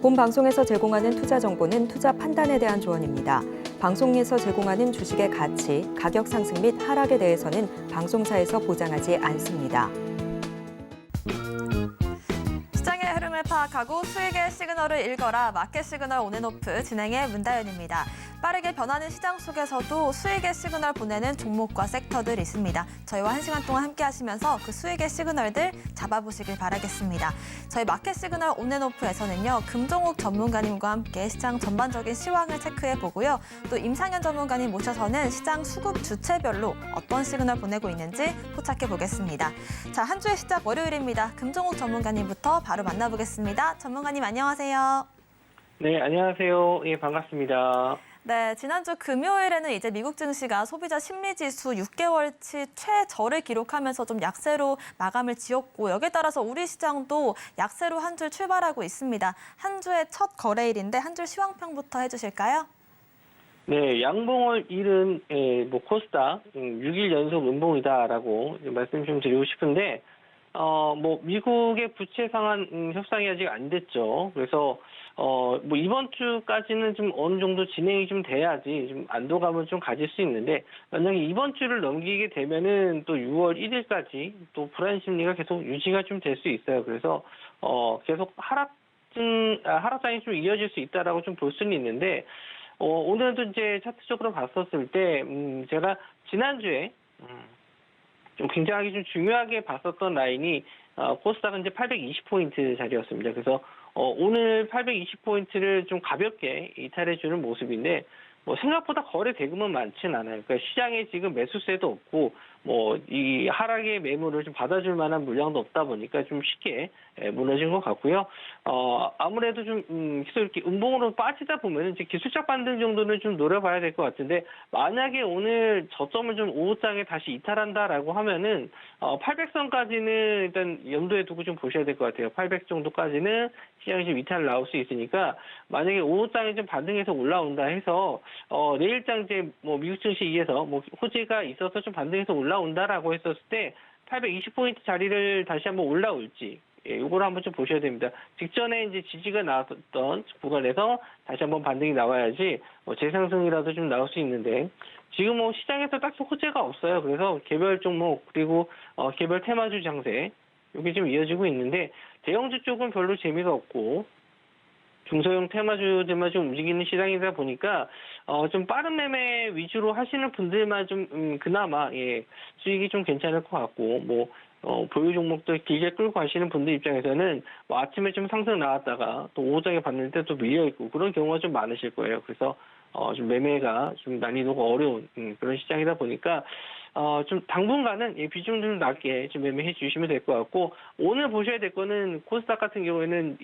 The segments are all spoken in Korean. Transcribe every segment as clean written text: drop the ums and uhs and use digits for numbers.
본 방송에서 제공하는 투자 정보는 투자 판단에 대한 조언입니다. 방송에서 제공하는 주식의 가치, 가격 상승 및 하락에 대해서는 방송사에서 보장하지 않습니다. 시장의 흐름을 파악하고 수익의 시그널을 읽어라. 마켓 시그널 온앤오프 진행의 문다연입니다. 빠르게 변하는 시장 속에서도 수익의 시그널 보내는 종목과 섹터들 있습니다. 저희와 1시간 동안 함께 하시면서 그 수익의 시그널들 잡아보시길 바라겠습니다. 저희 마켓 시그널 온앤오프에서는요. 금종욱 전문가님과 함께 시장 전반적인 시황을 체크해보고요. 또 임상현 전문가님 모셔서는 시장 수급 주체별로 어떤 시그널 보내고 있는지 포착해보겠습니다. 자, 한 주의 시작 월요일입니다. 금종욱 전문가님부터 바로 만나보겠습니다. 전문가님 안녕하세요. 네, 안녕하세요. 예, 반갑습니다. 네, 지난주 금요일에는 이제 미국 증시가 소비자 심리지수 6개월치 최저를 기록하면서 좀 약세로 마감을 지었고 여기에 따라서 우리 시장도 약세로 한 주 출발하고 있습니다. 한 주의 첫 거래일인데 한 주 시황평부터 해주실까요? 네, 양봉을 잃은 코스닥 6일 연속 음봉이다라고 말씀 좀 드리고 싶은데 미국의 부채 상한 협상이 아직 안 됐죠. 그래서 이번 주까지는 좀 어느 정도 진행이 좀 돼야지 좀 안도감을 좀 가질 수 있는데, 만약에 이번 주를 넘기게 되면은 또 6월 1일까지 또 불안 심리가 계속 유지가 좀 될 수 있어요. 그래서 계속 하락장이 좀 이어질 수 있다라고 좀 볼 수는 있는데, 오늘도 이제 차트적으로 봤었을 때 제가 지난주에 좀 굉장히 좀 중요하게 봤었던 라인이 코스닥은 이제 820포인트 자리였습니다. 그래서 오늘 820포인트를 좀 가볍게 이탈해주는 모습인데, 생각보다 거래 대금은 많진 않아요. 그러니까 시장에 지금 매수세도 없고, 이 하락의 매물을 좀 받아줄 만한 물량도 없다 보니까 좀 쉽게 무너진 것 같고요. 아무래도 좀, 계속 이렇게 음봉으로 빠지다 보면 이제 기술적 반등 정도는 좀 노려봐야 될 것 같은데, 만약에 오늘 저점을 좀 오후장에 다시 이탈한다라고 하면은, 800선까지는 일단 염두에 두고 좀 보셔야 될 것 같아요. 800 정도까지는 시장이 좀 이탈 나올 수 있으니까, 만약에 오후장에 좀 반등해서 올라온다 해서, 내일장 이제 미국 증시 위에서 호재가 있어서 좀 반등해서 올라온다라고 했었을 때 820포인트 자리를 다시 한번 올라올지, 이걸 한번 좀 보셔야 됩니다. 직전에 이제 지지가 나왔던 구간에서 다시 한번 반등이 나와야지 재상승이라도 좀 나올 수 있는데, 지금 시장에서 딱히 호재가 없어요. 그래서 개별 종목 그리고 개별 테마주 장세 이게 좀 이어지고 있는데, 대형주 쪽은 별로 재미가 없고 중소형 테마주들만 좀 움직이는 시장이다 보니까 좀 빠른 매매 위주로 하시는 분들만 좀 그나마 수익이 좀 괜찮을 것 같고, 보유 종목들 길게 끌고 가시는 분들 입장에서는 아침에 좀 상승 나왔다가 또 오후장에 봤는데 또 밀려 있고 그런 경우가 좀 많으실 거예요. 그래서 좀 매매가 좀 난이도가 어려운 그런 시장이다 보니까 좀 당분간은 비중 좀 낮게 좀 매매해 주시면 될 것 같고, 오늘 보셔야 될 거는 코스닥 같은 경우에는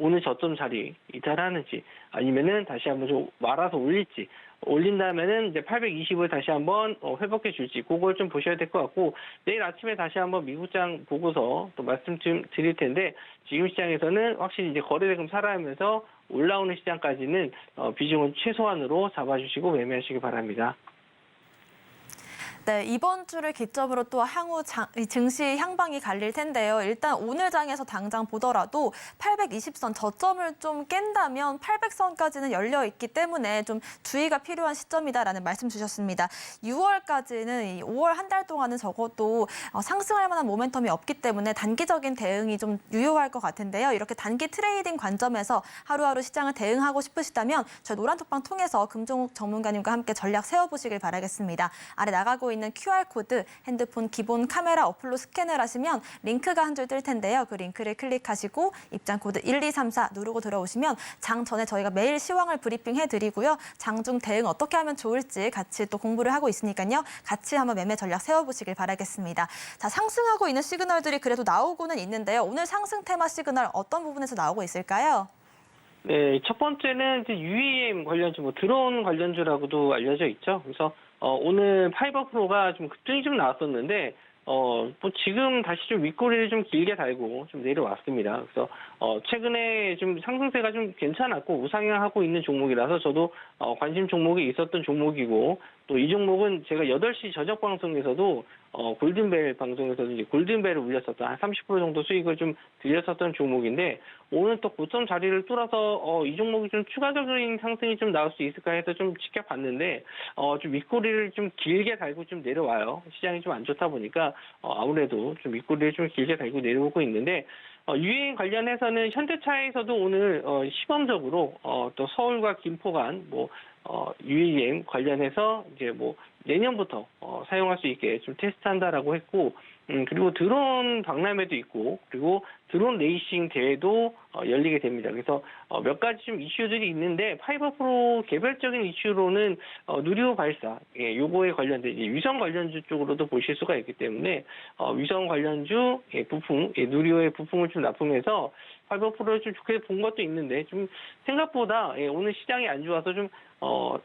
오늘 저점 자리 이탈하는지 아니면은 다시 한번 좀 말아서 올릴지, 올린다면은 이제 820을 다시 한번 회복해 줄지, 그걸 좀 보셔야 될 것 같고, 내일 아침에 다시 한번 미국장 보고서 또 말씀 좀 드릴 텐데, 지금 시장에서는 확실히 이제 거래대금 살아가면서 올라오는 시장까지는 비중은 최소한으로 잡아주시고 매매하시기 바랍니다. 네, 이번 주를 기점으로 또 향후 증시 향방이 갈릴 텐데요. 일단 오늘 장에서 당장 보더라도 820선 저점을 좀 깬다면 800선까지는 열려 있기 때문에 좀 주의가 필요한 시점이다라는 말씀 주셨습니다. 6월까지는 5월 한 달 동안은 적어도 상승할 만한 모멘텀이 없기 때문에 단기적인 대응이 좀 유효할 것 같은데요. 이렇게 단기 트레이딩 관점에서 하루하루 시장을 대응하고 싶으시다면 저희 노란톡방 통해서 금종욱 전문가님과 함께 전략 세워보시길 바라겠습니다. 아래 나가고 있는 QR코드 핸드폰 기본 카메라 어플로 스캔을 하시면 링크가 한 줄 뜰 텐데요. 그 링크를 클릭하시고 입장 코드 1234 누르고 들어오시면 장 전에 저희가 매일 시황을 브리핑해드리고요. 장중 대응 어떻게 하면 좋을지 같이 또 공부를 하고 있으니까요. 같이 한번 매매 전략 세워보시길 바라겠습니다. 자, 상승하고 있는 시그널들이 그래도 나오고는 있는데요. 오늘 상승 테마 시그널 어떤 부분에서 나오고 있을까요? 네, 첫 번째는 이제 UAM 관련주, 드론 관련주라고도 알려져 있죠. 그래서 오늘 파이버 프로가 좀 급등이 좀 나왔었는데 뭐 지금 다시 좀 윗꼬리를 좀 길게 달고 좀 내려왔습니다. 그래서 최근에 좀 상승세가 좀 괜찮았고 우상향하고 있는 종목이라서 저도 관심 종목이 있었던 종목이고, 또 이 종목은 제가 8시 저녁 방송에서도 골든벨 방송에서도 이제 골든벨을 울렸었던 한 30% 정도 수익을 좀 들렸었던 종목인데, 오늘 또 고점 자리를 뚫어서 이 종목이 좀 추가적인 상승이 좀 나올 수 있을까 해서 좀 지켜봤는데 좀 윗꼬리를 좀 길게 달고 좀 내려와요. 시장이 좀 안 좋다 보니까 아무래도 좀 윗꼬리를 좀 길게 달고 내려오고 있는데, 유행 관련해서는 현대차에서도 오늘 시범적으로 또 서울과 김포 간 UAM 관련해서 이제 내년부터 사용할 수 있게 좀 테스트한다라고 했고, 그리고 드론 박람회도 있고, 그리고 드론 레이싱 대회도 열리게 됩니다. 그래서 몇 가지 좀 이슈들이 있는데, 파이버 프로 개별적인 이슈로는 누리호 발사, 요거에 관련된 위성 관련주 쪽으로도 보실 수가 있기 때문에 위성 관련주 부품, 누리호의 부품을 좀 납품해서 파이버 프로를 좀 좋게 본 것도 있는데, 좀 생각보다 오늘 시장이 안 좋아서 좀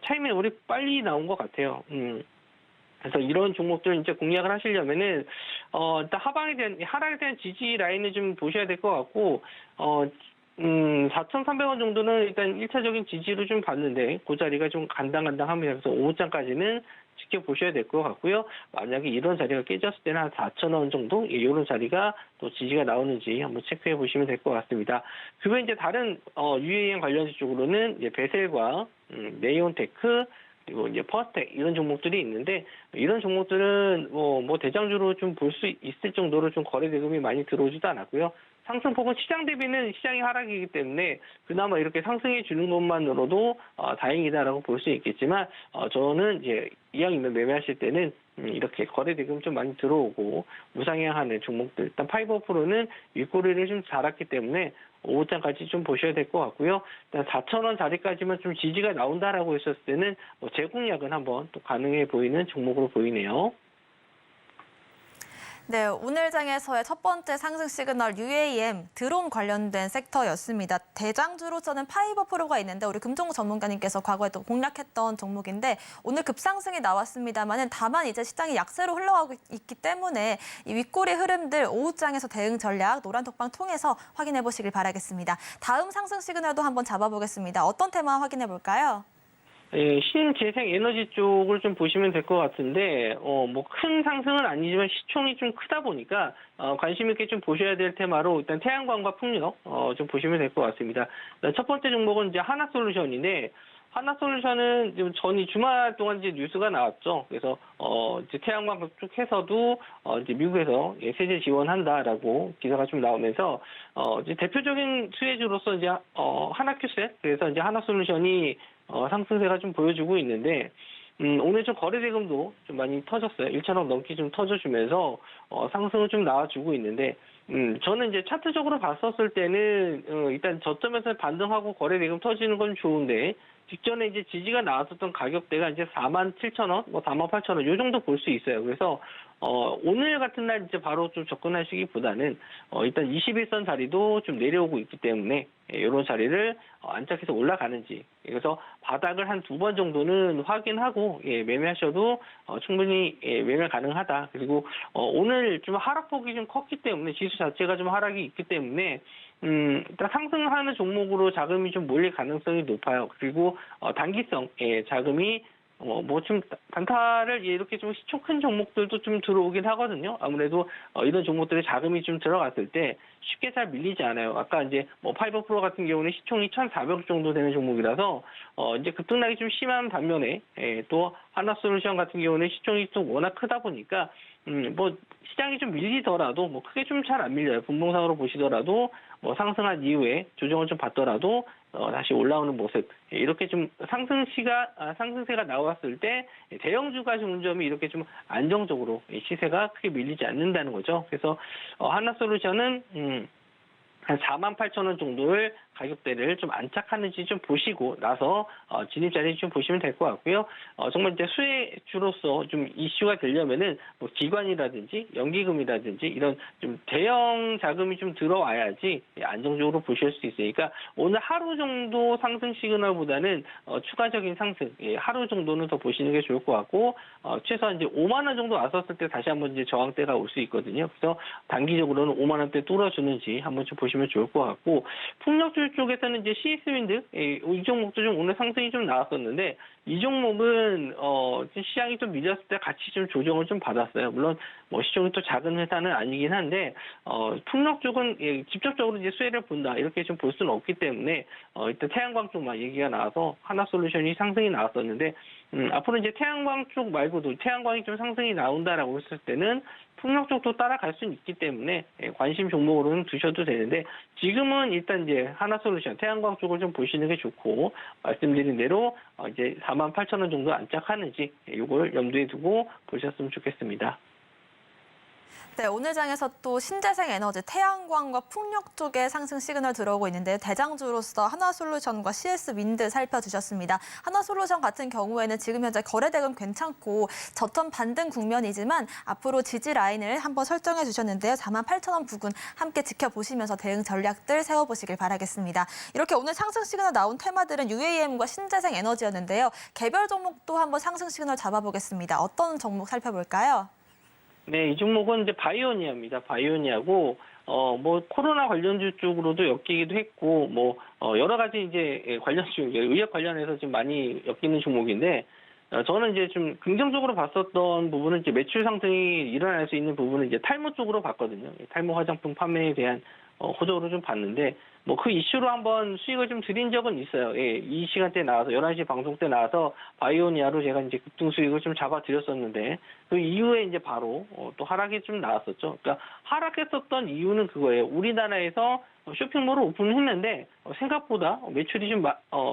차익 매물이 빨리 나온 것 같아요. 그래서 이런 종목들 이제 공략을 하시려면은 일단 하락에 대한 지지 라인을 좀 보셔야 될 것 같고, 4,300원 정도는 일단 1차적인 지지로 좀 봤는데 그 자리가 좀 간당간당합니다. 그래서 5호장까지는 지켜보셔야 될 것 같고요. 만약에 이런 자리가 깨졌을 때는 한 4,000원 정도 이런 자리가 또 지지가 나오는지 한번 체크해 보시면 될 것 같습니다. 그리고 이제 다른 UAM 관련주 쪽으로는 이제 베셀과 네온테크, 그리고 이제 퍼스텍 이런 종목들이 있는데, 이런 종목들은 뭐 대장주로 좀 볼 수 있을 정도로 좀 거래 대금이 많이 들어오지도 않았고요. 상승폭은 시장 대비는 시장이 하락이기 때문에 그나마 이렇게 상승해 주는 것만으로도 다행이다라고 볼 수 있겠지만, 저는 이제 이왕이면 매매하실 때는 이렇게 거래 대금 좀 많이 들어오고 우상향하는 종목들, 일단 파이버 프로는 윗꼬리를 좀 달았기 때문에 5호장까지 좀 보셔야 될 것 같고요. 일단 4,000원 자리까지만 좀 지지가 나온다라고 했었을 때는 재공략은 한번 또 가능해 보이는 종목으로 보이네요. 네, 오늘 장에서의 첫 번째 상승 시그널 UAM 드론 관련된 섹터였습니다. 대장주로서는 파이버 프로가 있는데 우리 금종국 전문가님께서 과거에 또 공략했던 종목인데 오늘 급상승이 나왔습니다만은 다만 이제 시장이 약세로 흘러가고 있기 때문에 이 윗꼬리 흐름들 오후장에서 대응 전략 노란톡방 통해서 확인해 보시길 바라겠습니다. 다음 상승 시그널도 한번 잡아보겠습니다. 어떤 테마 확인해 볼까요? 신재생 에너지 쪽을 좀 보시면 될 것 같은데, 큰 상승은 아니지만 시총이 좀 크다 보니까, 관심 있게 좀 보셔야 될 테마로 일단 태양광과 풍력, 좀 보시면 될 것 같습니다. 첫 번째 종목은 이제 하나솔루션인데, 하나솔루션은 지금 주말 동안 이제 뉴스가 나왔죠. 그래서, 이제 태양광 쪽에서도, 이제 미국에서 세제 지원한다라고 기사가 좀 나오면서, 이제 대표적인 수혜주로서 이제, 하나큐셋, 그래서 이제 하나솔루션이 상승세가 좀 보여주고 있는데, 오늘 좀 거래 대금도 좀 많이 터졌어요. 1천억 넘게 좀 터져주면서, 상승을 좀 나와주고 있는데, 저는 이제 차트적으로 봤었을 때는, 일단 저점에서 반등하고 거래 대금 터지는 건 좋은데, 직전에 이제 지지가 나왔었던 가격대가 이제 47,000원, 48,000원, 요 정도 볼 수 있어요. 그래서, 오늘 같은 날 이제 바로 좀 접근하시기보다는, 일단 21선 자리도 좀 내려오고 있기 때문에, 이런 자리를 안착해서 올라가는지, 그래서 바닥을 한 2번 정도는 확인하고, 매매하셔도, 충분히, 매매 가능하다. 그리고, 오늘 좀 하락폭이 좀 컸기 때문에, 지수 자체가 좀 하락이 있기 때문에, 일단 상승하는 종목으로 자금이 좀 몰릴 가능성이 높아요. 그리고, 단기성, 자금이 좀 단타를 이렇게 좀 시총 큰 종목들도 좀 들어오긴 하거든요. 아무래도 이런 종목들의 자금이 좀 들어갔을 때 쉽게 잘 밀리지 않아요. 아까 이제 파이버 프로 같은 경우는 시총이 1,400 정도 되는 종목이라서 이제 급등락이 좀 심한 반면에 또 하나솔루션 같은 경우는 시총이 또 워낙 크다 보니까 시장이 좀 밀리더라도 크게 좀 잘 안 밀려요. 분봉상으로 보시더라도 상승한 이후에 조정을 좀 받더라도 다시 올라오는 모습, 이렇게 좀 상승세가 나왔을 때 대형주가 좋은 점이 이렇게 좀 안정적으로 시세가 크게 밀리지 않는다는 거죠. 그래서 하나솔루션은 한 48,000원 정도를 가격대를 좀 안착하는지 좀 보시고 나서 진입 자리 좀 보시면 될 것 같고요. 정말 이제 수혜주로서 좀 이슈가 되려면은 뭐 기관이라든지 연기금이라든지 이런 좀 대형 자금이 좀 들어와야지 안정적으로 보실 수 있으니까 오늘 하루 정도 상승 시그널보다는 추가적인 상승, 하루 정도는 더 보시는 게 좋을 것 같고 최소한 이제 5만 원 정도 왔었을 때 다시 한번 이제 저항대가 올 수 있거든요. 그래서 단기적으로는 5만 원대 뚫어주는지 한번 좀 보시면 좋을 것 같고 풍력줄 쪽에서는 이제 CS 윈드 이 종목도 좀 오늘 상승이 좀 나왔었는데 이 종목은 시장이 좀 밀렸을 때 같이 좀 조정을 좀 받았어요. 물론 뭐 시총이 또 작은 회사는 아니긴 한데 풍력 쪽은 직접적으로 이제 수혜를 본다 이렇게 좀 볼 수는 없기 때문에 일단 태양광 쪽만 얘기가 나와서 하나솔루션이 상승이 나왔었는데 앞으로 이제 태양광 쪽 말고도 태양광이 좀 상승이 나온다라고 했을 때는 풍력 쪽도 따라갈 수는 있기 때문에 관심 종목으로는 두셔도 되는데 지금은 일단 이제 하나솔루션 태양광 쪽을 좀 보시는 게 좋고 말씀드린 대로 이제 48,000원 정도 안착하는지 이걸 염두에 두고 보셨으면 좋겠습니다. 네, 오늘 장에서 또 신재생 에너지, 태양광과 풍력 쪽에 상승 시그널 들어오고 있는데 대장주로서 하나솔루션과 CS 윈드 살펴주셨습니다. 하나솔루션 같은 경우에는 지금 현재 거래대금 괜찮고 저점 반등 국면이지만 앞으로 지지 라인을 한번 설정해 주셨는데요. 48,000원 부근 함께 지켜보시면서 대응 전략들 세워보시길 바라겠습니다. 이렇게 오늘 상승 시그널 나온 테마들은 UAM과 신재생 에너지였는데요. 개별 종목도 한번 상승 시그널 잡아보겠습니다. 어떤 종목 살펴볼까요? 네, 이 종목은 이제 바이오니아입니다. 바이오니아고, 뭐, 코로나 관련주 쪽으로도 엮이기도 했고, 뭐, 여러 가지 이제 관련주, 의학 관련해서 좀 많이 엮이는 종목인데, 저는 이제 좀 긍정적으로 봤었던 부분은 이제 매출 상승이 일어날 수 있는 부분은 이제 탈모 쪽으로 봤거든요. 탈모 화장품 판매에 대한 호적으로 좀 봤는데, 뭐 그 이슈로 한번 수익을 좀 드린 적은 있어요. 예, 이 시간대에 나와서 11시 방송 때 나와서 바이오니아로 제가 이제 급등 수익을 좀 잡아드렸었는데 그 이후에 이제 바로 또 하락이 좀 나왔었죠. 그러니까 하락했었던 이유는 그거예요. 우리나라에서 쇼핑몰을 오픈했는데 생각보다 매출이 좀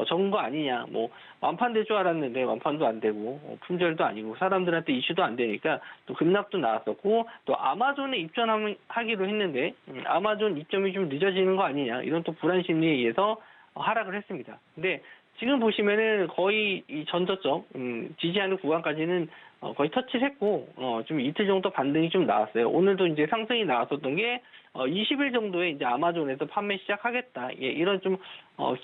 적은 거 아니냐. 뭐 완판될 줄 알았는데 완판도 안 되고 품절도 아니고 사람들한테 이슈도 안 되니까 또 급락도 나왔었고 또 아마존에 입점하기로 했는데 아마존 입점이 좀 늦어지는 거 아니냐. 이런 또 불안 심리에 의해서 하락을 했습니다. 근데 지금 보시면은 거의 이 전저점 지지하는 구간까지는 거의 터치를 했고 좀 이틀 정도 반등이 좀 나왔어요. 오늘도 이제 상승이 나왔었던 게 20일 정도에 이제 아마존에서 판매 시작하겠다. 예, 이런 좀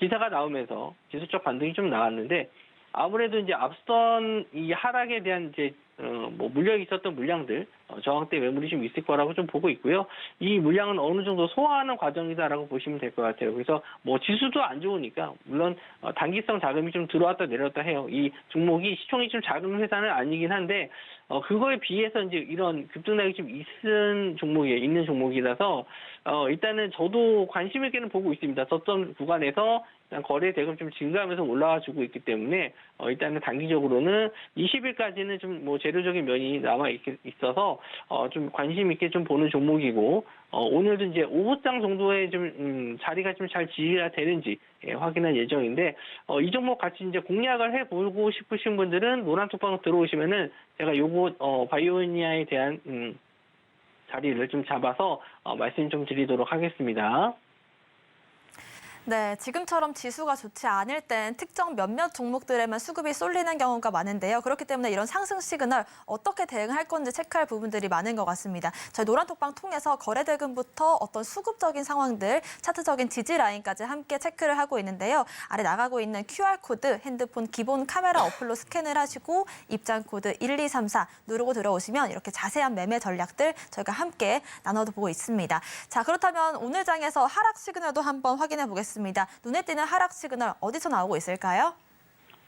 기사가 나오면서 지수적 반등이 좀 나왔는데 아무래도 이제 앞선 이 하락에 대한 이제 뭐 물량이 있었던 물량들 저항대 매물이 좀 있을 거라고 좀 보고 있고요. 이 물량은 어느 정도 소화하는 과정이다라고 보시면 될 것 같아요. 그래서 뭐 지수도 안 좋으니까 물론 단기성 자금이 좀 들어왔다 내렸다 해요. 이 종목이 시총이 좀 작은 회사는 아니긴 한데 그거에 비해서 이제 이런 급등락이 좀 있는 종목이라서 일단은 저도 관심 있게는 보고 있습니다. 저점 구간에서 거래 대금 좀 증가하면서 올라와 주고 있기 때문에 일단은 단기적으로는 20일까지는 좀 뭐 재료적인 면이 남아 있어서 좀 관심 있게 좀 보는 종목이고 오늘도 이제 5보장 정도의 좀 자리가 좀 잘 지휘가 되는지 확인할 예정인데 이 종목 같이 이제 공략을 해보고 싶으신 분들은 노란톡방 들어오시면은 제가 요거 바이오니아에 대한 자리를 좀 잡아서 말씀 좀 드리도록 하겠습니다. 네, 지금처럼 지수가 좋지 않을 땐 특정 몇몇 종목들에만 수급이 쏠리는 경우가 많은데요. 그렇기 때문에 이런 상승 시그널 어떻게 대응할 건지 체크할 부분들이 많은 것 같습니다. 저희 노란톡방 통해서 거래대금부터 어떤 수급적인 상황들, 차트적인 지지 라인까지 함께 체크를 하고 있는데요. 아래 나가고 있는 QR코드 핸드폰 기본 카메라 어플로 스캔을 하시고 입장 코드 1234 누르고 들어오시면 이렇게 자세한 매매 전략들 저희가 함께 나눠보고 있습니다. 자, 그렇다면 오늘 장에서 하락 시그널도 한번 확인해 보겠습니다. 눈에 띄는 하락 시그널 어디서 나오고 있을까요?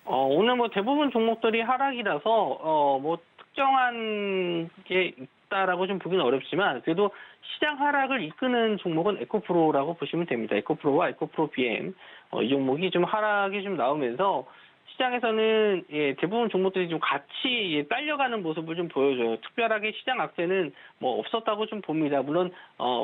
오늘 뭐 대부분 종목들이 하락이라서 뭐 특정한 게 있다라고 좀 보기는 어렵지만 그래도 시장 하락을 이끄는 종목은 에코프로라고 보시면 됩니다. 에코프로와 에코프로 BM 이 종목이 좀 하락이 좀 나오면서 시장에서는 대부분 종목들이 좀 같이 딸려가는 모습을 좀 보여줘요. 특별하게 시장 악재는 뭐 없었다고 좀 봅니다. 물론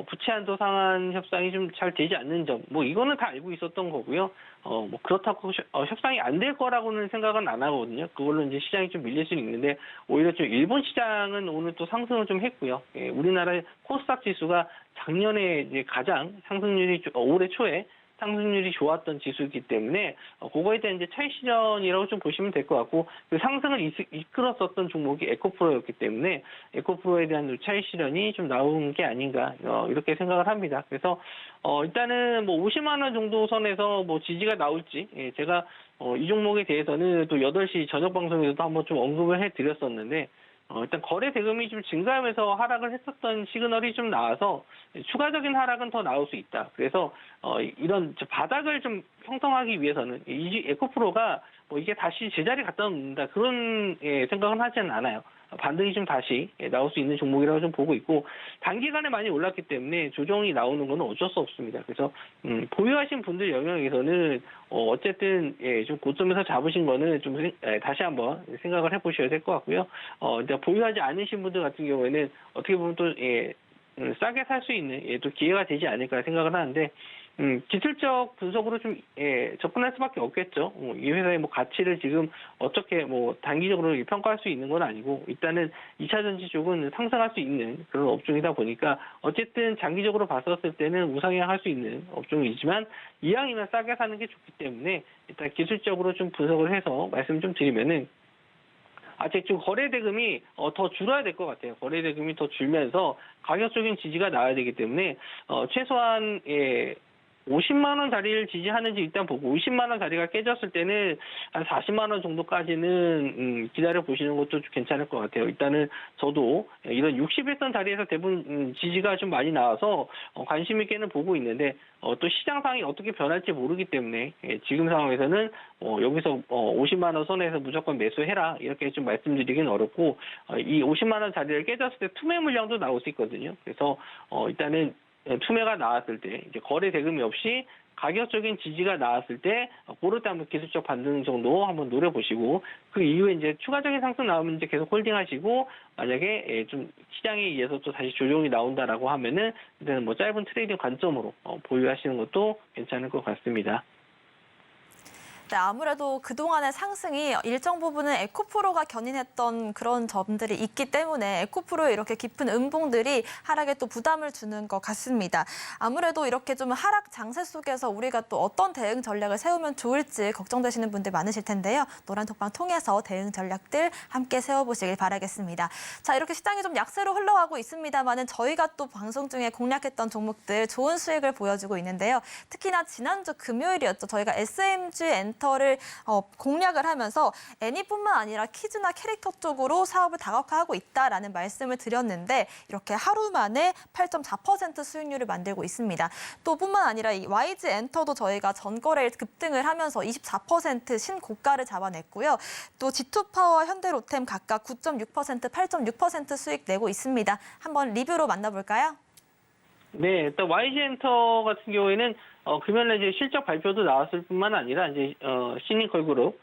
부채 한도 상한 협상이 좀 잘 되지 않는 점, 뭐 이거는 다 알고 있었던 거고요. 뭐 그렇다고 협상이 안 될 거라고는 생각은 안 하거든요. 그걸로 이제 시장이 좀 밀릴 수는 있는데 오히려 좀 일본 시장은 오늘 또 상승을 좀 했고요. 우리나라의 코스닥 지수가 작년에 이제 가장 상승률이 올해 초에 상승률이 좋았던 지수이기 때문에 그거에 대한 이제 차익 실현이라고 좀 보시면 될 것 같고, 그 상승을 이끌었었던 종목이 에코프로였기 때문에 에코프로에 대한 차익 실현이 좀 나온 게 아닌가 이렇게 생각을 합니다. 그래서 일단은 뭐 50만 원 정도 선에서 뭐 지지가 나올지, 제가 이 종목에 대해서는 또 8시 저녁 방송에서도 한번 좀 언급을 해드렸었는데, 일단 거래 대금이 좀 증가하면서 하락을 했었던 시그널이 좀 나와서 추가적인 하락은 더 나올 수 있다. 그래서 이런 바닥을 좀 형성하기 위해서는 이 에코프로가 뭐 이게 다시 제자리 갖다 놓는다 그런 생각은 하지는 않아요. 반등이 좀 다시 나올 수 있는 종목이라고 좀 보고 있고, 단기간에 많이 올랐기 때문에 조정이 나오는 건 어쩔 수 없습니다. 그래서 보유하신 분들 영역에서는 어쨌든 좀 고점에서 잡으신 거는 좀 다시 한번 생각을 해보셔야 될 것 같고요. 이제 보유하지 않으신 분들 같은 경우에는 어떻게 보면 또 싸게 살 수 있는 또 기회가 되지 않을까 생각을 하는데, 기술적 분석으로 좀 접근할 수밖에 없겠죠. 이 회사의 뭐 가치를 지금 어떻게 뭐 단기적으로 평가할 수 있는 건 아니고, 일단은 2차 전지 쪽은 상승할 수 있는 그런 업종이다 보니까 어쨌든 장기적으로 봤었을 때는 우상향할 수 있는 업종이지만 이왕이면 싸게 사는 게 좋기 때문에 일단 기술적으로 좀 분석을 해서 말씀 좀 드리면은, 아직 좀 거래 대금이 더 줄어야 될 것 같아요. 거래 대금이 더 줄면서 가격적인 지지가 나와야 되기 때문에 최소한 50만 원 자리를 지지하는지 일단 보고, 50만 원 자리가 깨졌을 때는 한 40만 원 정도까지는 기다려 보시는 것도 좀 괜찮을 것 같아요. 일단은 저도 이런 61선 자리에서 대부분 지지가 좀 많이 나와서 관심 있게는 보고 있는데, 또 시장 상황이 어떻게 변할지 모르기 때문에 지금 상황에서는 여기서 50만 원 선에서 무조건 매수해라 이렇게 좀 말씀드리긴 어렵고, 이 50만 원 자리를 깨졌을 때 투매 물량도 나올 수 있거든요. 그래서 일단은 투매가 나왔을 때, 이제 거래 대금이 없이 가격적인 지지가 나왔을 때, 그럴 때 한번 기술적 반등 정도 한번 노려보시고, 그 이후에 이제 추가적인 상승 나오면 이제 계속 홀딩하시고, 만약에 좀 시장에 의해서 또 다시 조정이 나온다라고 하면은, 이제는 뭐 짧은 트레이딩 관점으로 보유하시는 것도 괜찮을 것 같습니다. 네, 아무래도 그동안의 상승이 일정 부분은 에코프로가 견인했던 그런 점들이 있기 때문에 에코프로에 이렇게 깊은 음봉들이 하락에 또 부담을 주는 것 같습니다. 아무래도 이렇게 좀 하락 장세 속에서 우리가 또 어떤 대응 전략을 세우면 좋을지 걱정되시는 분들 많으실 텐데요. 노란톡방 통해서 대응 전략들 함께 세워보시길 바라겠습니다. 자, 이렇게 시장이 좀 약세로 흘러가고 있습니다만은 저희가 또 방송 중에 공략했던 종목들 좋은 수익을 보여주고 있는데요. 특히나 지난주 금요일이었죠. 저희가 SMG 엔터를 공략을 하면서 애니뿐만 아니라 퀴즈나 캐릭터 쪽으로 사업을 다각화하고 있다라는 말씀을 드렸는데, 이렇게 하루 만에 8.4% 수익률을 만들고 있습니다. 또 뿐만 아니라 이 YG 엔터도 저희가 전거래일 급등을 하면서 24% 신고가를 잡아냈고요. 또 G2파워와 현대로템 각각 9.6%, 8.6% 수익 내고 있습니다. 한번 리뷰로 만나볼까요? 네, 일단 YG엔터 같은 경우에는 금요일에 이제 실적 발표도 나왔을 뿐만 아니라 이제 시니컬그룹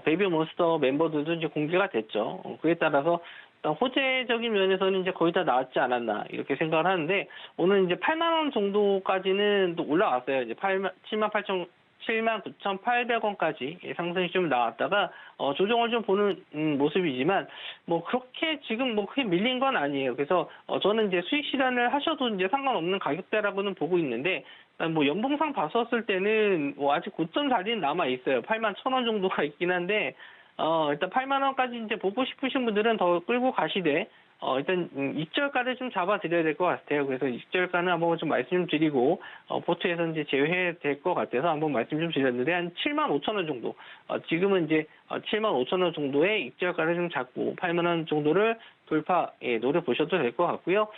베이비몬스터 멤버들도 이제 공개가 됐죠. 그에 따라서 호재적인 면에서는 이제 거의 다 나왔지 않았나 이렇게 생각을 하는데, 오늘 이제 8만 원 정도까지는 또 올라왔어요. 이제 79,800원까지 상승이 좀 나왔다가 조정을 좀 보는 모습이지만, 뭐 그렇게 지금 뭐 크게 밀린 건 아니에요. 그래서 저는 이제 수익 실현을 하셔도 이제 상관없는 가격대라고는 보고 있는데, 뭐 연봉상 봤었을 때는 뭐 아직 고점 자리는 남아 있어요. 81,000원 정도가 있긴 한데, 일단 8만 원까지 이제 보고 싶으신 분들은 더 끌고 가시되, 일단 익절가를 좀 잡아드려야 될 것 같아요. 그래서 익절가는 한번 좀 말씀 좀 드리고, 포트에서 이제 제외해야 될 것 같아서 한번 말씀 좀 드렸는데, 한 75,000원 정도, 지금은 이제 75,000원 정도의 익절가를 좀 잡고 8만 원 정도를 돌파 노려보셔도 될 것 같고요.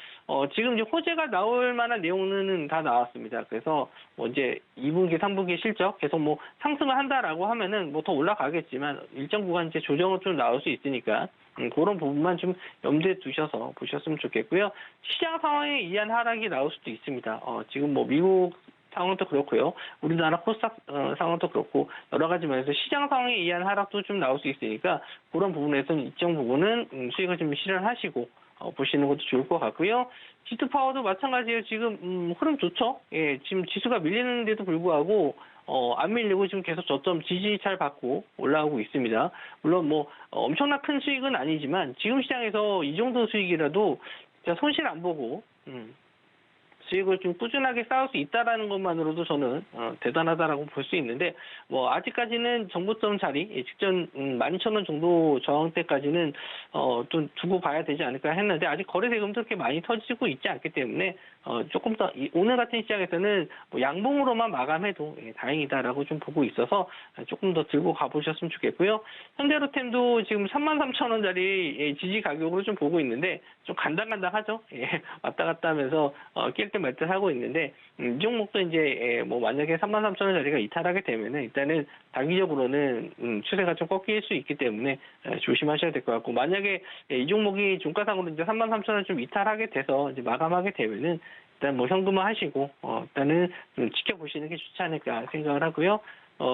지금 이제 호재가 나올 만한 내용은 다 나왔습니다. 그래서 뭐 이제 2분기, 3분기 실적 계속 뭐 상승을 한다라고 하면은 뭐 더 올라가겠지만, 일정 구간 이제 조정은 좀 나올 수 있으니까 그런 부분만 좀 염두에 두셔서 보셨으면 좋겠고요. 시장 상황에 의한 하락이 나올 수도 있습니다. 지금 뭐 미국 상황도 그렇고요. 우리나라 코스닥 상황도 그렇고, 여러 가지 면에서 시장 상황에 의한 하락도 좀 나올 수 있으니까, 그런 부분에서는 일정 부분은 수익을 좀 실현하시고 보시는 것도 좋을 것 같고요. G2파워도 마찬가지예요. 지금 흐름 좋죠. 예, 지금 지수가 밀리는데도 불구하고 안 밀리고 지금 계속 저점 지지 잘 받고 올라오고 있습니다. 물론 뭐 엄청나 큰 수익은 아니지만, 지금 시장에서 이 정도 수익이라도 손실 안 보고 수익을 좀 꾸준하게 쌓을 수 있다라는 것만으로도 저는 대단하다라고 볼 수 있는데 뭐 아직까지는 정보점 자리 직전 12,000원 정도 저항대까지는 좀 두고 봐야 되지 않을까 했는데 아직 거래 대금도 그렇게 많이 터지고 있지 않기 때문에 조금 더 오늘 같은 시장에서는 뭐 양봉으로만 마감해도 다행이다라고 좀 보고 있어서 조금 더 들고 가보셨으면 좋겠고요. 현대로템도 지금 33,000원짜리 지지 가격으로 좀 보고 있는데 좀 간당간당하죠. 왔다 갔다 하면서 낄 듯 말 듯 하고 있는데 이 종목도 이제 뭐 만약에 33,000원짜리가 이탈하게 되면은 일단은 단기적으로는 추세가 좀 꺾일 수 있기 때문에 조심하셔야 될 것 같고 만약에 이 종목이 종가상으로 이제 33,000원 좀 이탈하게 돼서 이제 마감하게 되면은 일단 뭐 현금화 하시고 일단은 좀 지켜보시는 게 좋지 않을까 생각을 하고요.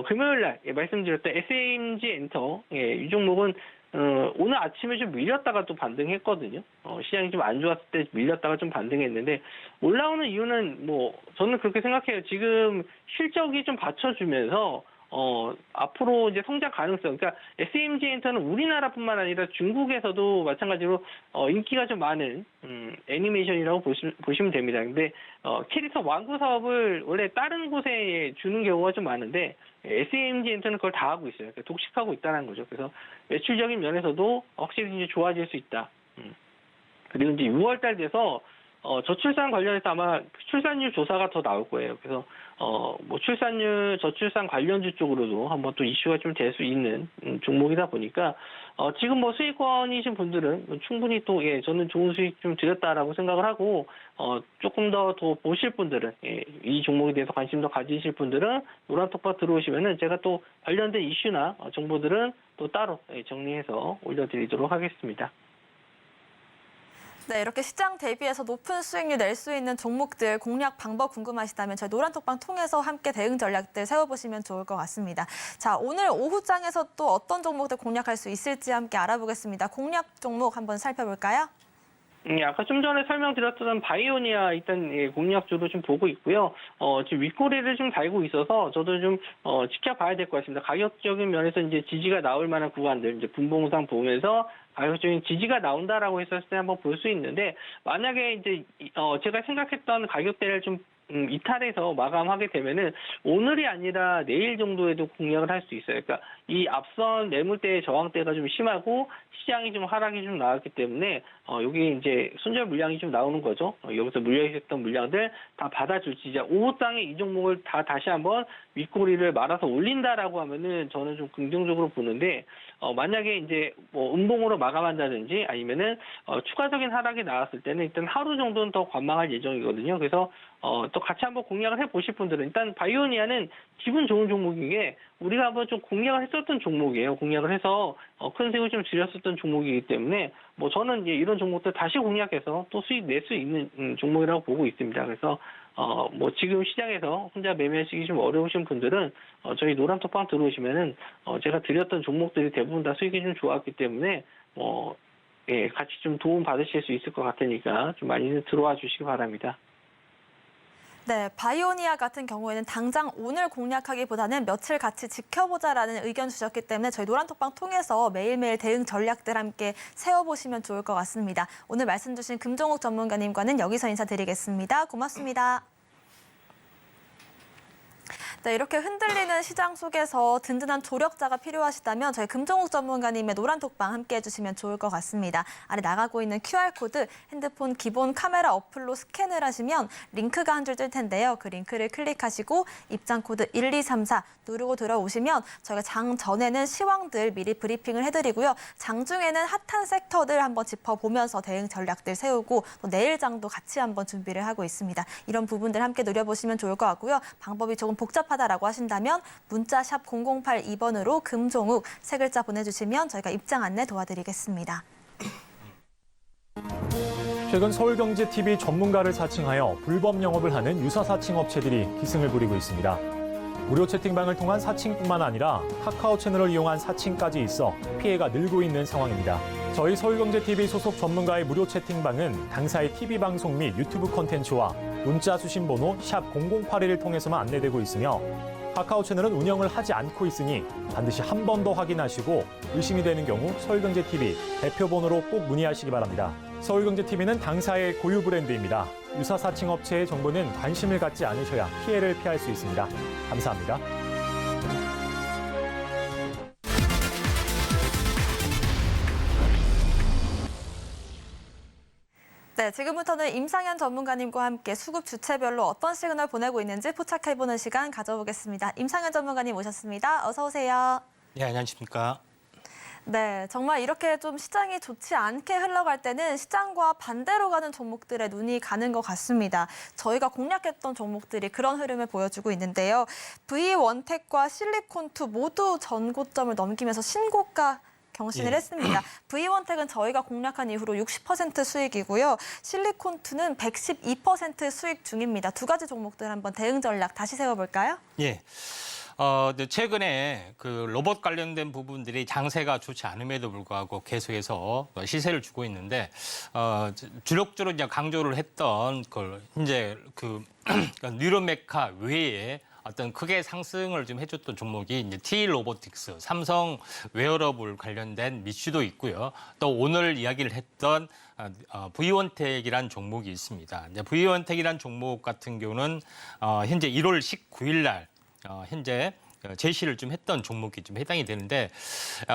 금요일 날 말씀드렸던 SMG 엔터 이 종목은 오늘 아침에 좀 밀렸다가 또 반등했거든요. 시장이 좀 안 좋았을 때 밀렸다가 좀 반등했는데 올라오는 이유는 뭐 저는 그렇게 생각해요. 지금 실적이 좀 받쳐주면서 앞으로 이제 성장 가능성, 그러니까 SMG 엔터는 우리나라뿐만 아니라 중국에서도 마찬가지로 인기가 좀 많은 애니메이션이라고 보시면 됩니다. 근데 캐릭터 완구 사업을 원래 다른 곳에 주는 경우가 좀 많은데 SMG 엔터는 그걸 다 하고 있어요. 그러니까 독식하고 있다는 거죠. 그래서 매출적인 면에서도 확실히 이제 좋아질 수 있다. 그리고 이제 6월달 돼서 저출산 관련해서 아마 출산율 조사가 더 나올 거예요. 그래서 뭐 출산율, 저출산 관련주 쪽으로도 한번 또 이슈가 좀 될 수 있는 종목이다 보니까 지금 뭐 수익권이신 분들은 충분히 또 저는 좋은 수익 좀 드렸다라고 생각을 하고 조금 더 보실 분들은 이 종목에 대해서 관심 더 가지실 분들은 노란톡방 들어오시면은 제가 또 관련된 이슈나 정보들은 또 따로 정리해서 올려드리도록 하겠습니다. 네, 이렇게 시장 대비해서 높은 수익률 낼 수 있는 종목들 공략 방법 궁금하시다면 저희 노란톡방 통해서 함께 대응 전략들 세워보시면 좋을 것 같습니다. 자, 오늘 오후장에서 또 어떤 종목들 공략할 수 있을지 함께 알아보겠습니다. 공략 종목 한번 살펴볼까요? 아까 좀 전에 설명드렸던 바이오니아 일단 공략주로 좀 보고 있고요. 지금 윗꼬리를 좀 달고 있어서 저도 좀 지켜봐야 될 것 같습니다. 가격적인 면에서 이제 지지가 나올 만한 구간들 이제 분봉상 보면서 가격적인 지지가 나온다라고 했었을 때 한번 볼 수 있는데 만약에 이제 제가 생각했던 가격대를 좀 이탈해서 마감하게 되면은 오늘이 아니라 내일 정도에도 공략을 할 수 있어요. 그러니까 이 앞선 매물대의 저항대가 좀 심하고 시장이 좀 하락이 좀 나왔기 때문에 여기 이제 손절 물량이 좀 나오는 거죠. 여기서 물려 있었던 물량들 다 받아줄지 이제 오후장에 이 종목을 다 다시 한번 윗꼬리를 말아서 올린다라고 하면은 저는 좀 긍정적으로 보는데 만약에 이제 뭐 음봉으로 마감한다든지 아니면은 추가적인 하락이 나왔을 때는 일단 하루 정도는 더 관망할 예정이거든요. 그래서 또 같이 한번 공략을 해보실 분들은 일단 바이오니아는 기분 좋은 종목인 게 우리가 한번 좀 공략을 했었던 종목이에요. 공략을 해서 큰 수익을 좀 줄였었던 종목이기 때문에 뭐 저는 이제 이런 종목들 다시 공략해서 또 수익 낼 수 있는 종목이라고 보고 있습니다. 그래서 뭐 지금 시장에서 혼자 매매하시기 좀 어려우신 분들은 저희 노란톡방 들어오시면은 제가 드렸던 종목들이 대부분 다 수익이 좀 좋았기 때문에 같이 좀 도움 받으실 수 있을 것 같으니까 좀 많이 들어와 주시기 바랍니다. 네, 바이오니아 같은 경우에는 당장 오늘 공략하기보다는 며칠 같이 지켜보자라는 의견 주셨기 때문에 저희 노란톡방 통해서 매일매일 대응 전략들 함께 세워보시면 좋을 것 같습니다. 오늘 말씀 주신 금종욱 전문가님과는 여기서 인사드리겠습니다. 고맙습니다. 네, 이렇게 흔들리는 시장 속에서 든든한 조력자가 필요하시다면 저희 금종욱 전문가님의 노란톡방 함께 해주시면 좋을 것 같습니다. 아래 나가고 있는 QR코드 핸드폰 기본 카메라 어플로 스캔을 하시면 링크가 한 줄 뜰 텐데요. 그 링크를 클릭하시고 입장코드 1234 누르고 들어오시면 저희가 장 전에는 시황들 미리 브리핑을 해드리고요. 장 중에는 핫한 섹터들 한번 짚어보면서 대응 전략들 세우고 또 내일 장도 같이 한번 준비를 하고 있습니다. 이런 부분들 함께 누려보시면 좋을 것 같고요. 방법이 조금 복잡하다라고 하신다면 문자 샵 0082번으로 금종욱 세 글자 보내주시면 저희가 입장 안내 도와드리겠습니다. 최근 서울경제TV 전문가를 사칭하여 불법 영업을 하는 유사 사칭 업체들이 기승을 부리고 있습니다. 무료 채팅방을 통한 사칭뿐만 아니라 카카오 채널을 이용한 사칭까지 있어 피해가 늘고 있는 상황입니다. 저희 서울경제TV 소속 전문가의 무료 채팅방은 당사의 TV방송 및 유튜브 콘텐츠와 문자 수신 번호 샵 0081을 통해서만 안내되고 있으며 카카오 채널은 운영을 하지 않고 있으니 반드시 한 번 더 확인하시고 의심이 되는 경우 서울경제TV 대표 번호로 꼭 문의하시기 바랍니다. 서울경제TV는 당사의 고유 브랜드입니다. 유사사칭 업체의 정보는 관심을 갖지 않으셔야 피해를 피할 수 있습니다. 감사합니다. 네, 지금부터는 임상현 전문가님과 함께 수급 주체별로 어떤 시그널 보내고 있는지 포착해보는 시간 가져보겠습니다. 임상현 전문가님 오셨습니다. 어서 오세요. 네, 안녕하십니까. 네, 정말 이렇게 좀 시장이 좋지 않게 흘러갈 때는 시장과 반대로 가는 종목들에 눈이 가는 것 같습니다. 저희가 공략했던 종목들이 그런 흐름을 보여주고 있는데요. V원택과 실리콘2 모두 전고점을 넘기면서 신고가 경신을 예. 했습니다. V원택은 저희가 공략한 이후로 60% 수익이고요. 실리콘2는 112% 수익 중입니다. 두 가지 종목들 한번 대응 전략 다시 세워볼까요? 예. 최근에 그 로봇 관련된 부분들이 장세가 좋지 않음에도 불구하고 계속해서 시세를 주고 있는데, 주력적으로 이제 강조를 했던 그 이제 그 뉴로메카 외에 어떤 크게 상승을 좀 해줬던 종목이 이제 T-로보틱스, 삼성 웨어러블 관련된 미슈도 있고요. 또 오늘 이야기를 했던 V원택이란 종목이 있습니다. 이제 V원택이란 종목 같은 경우는 현재 1월 19일 날 현재 제시를 좀 했던 종목이 좀 해당이 되는데,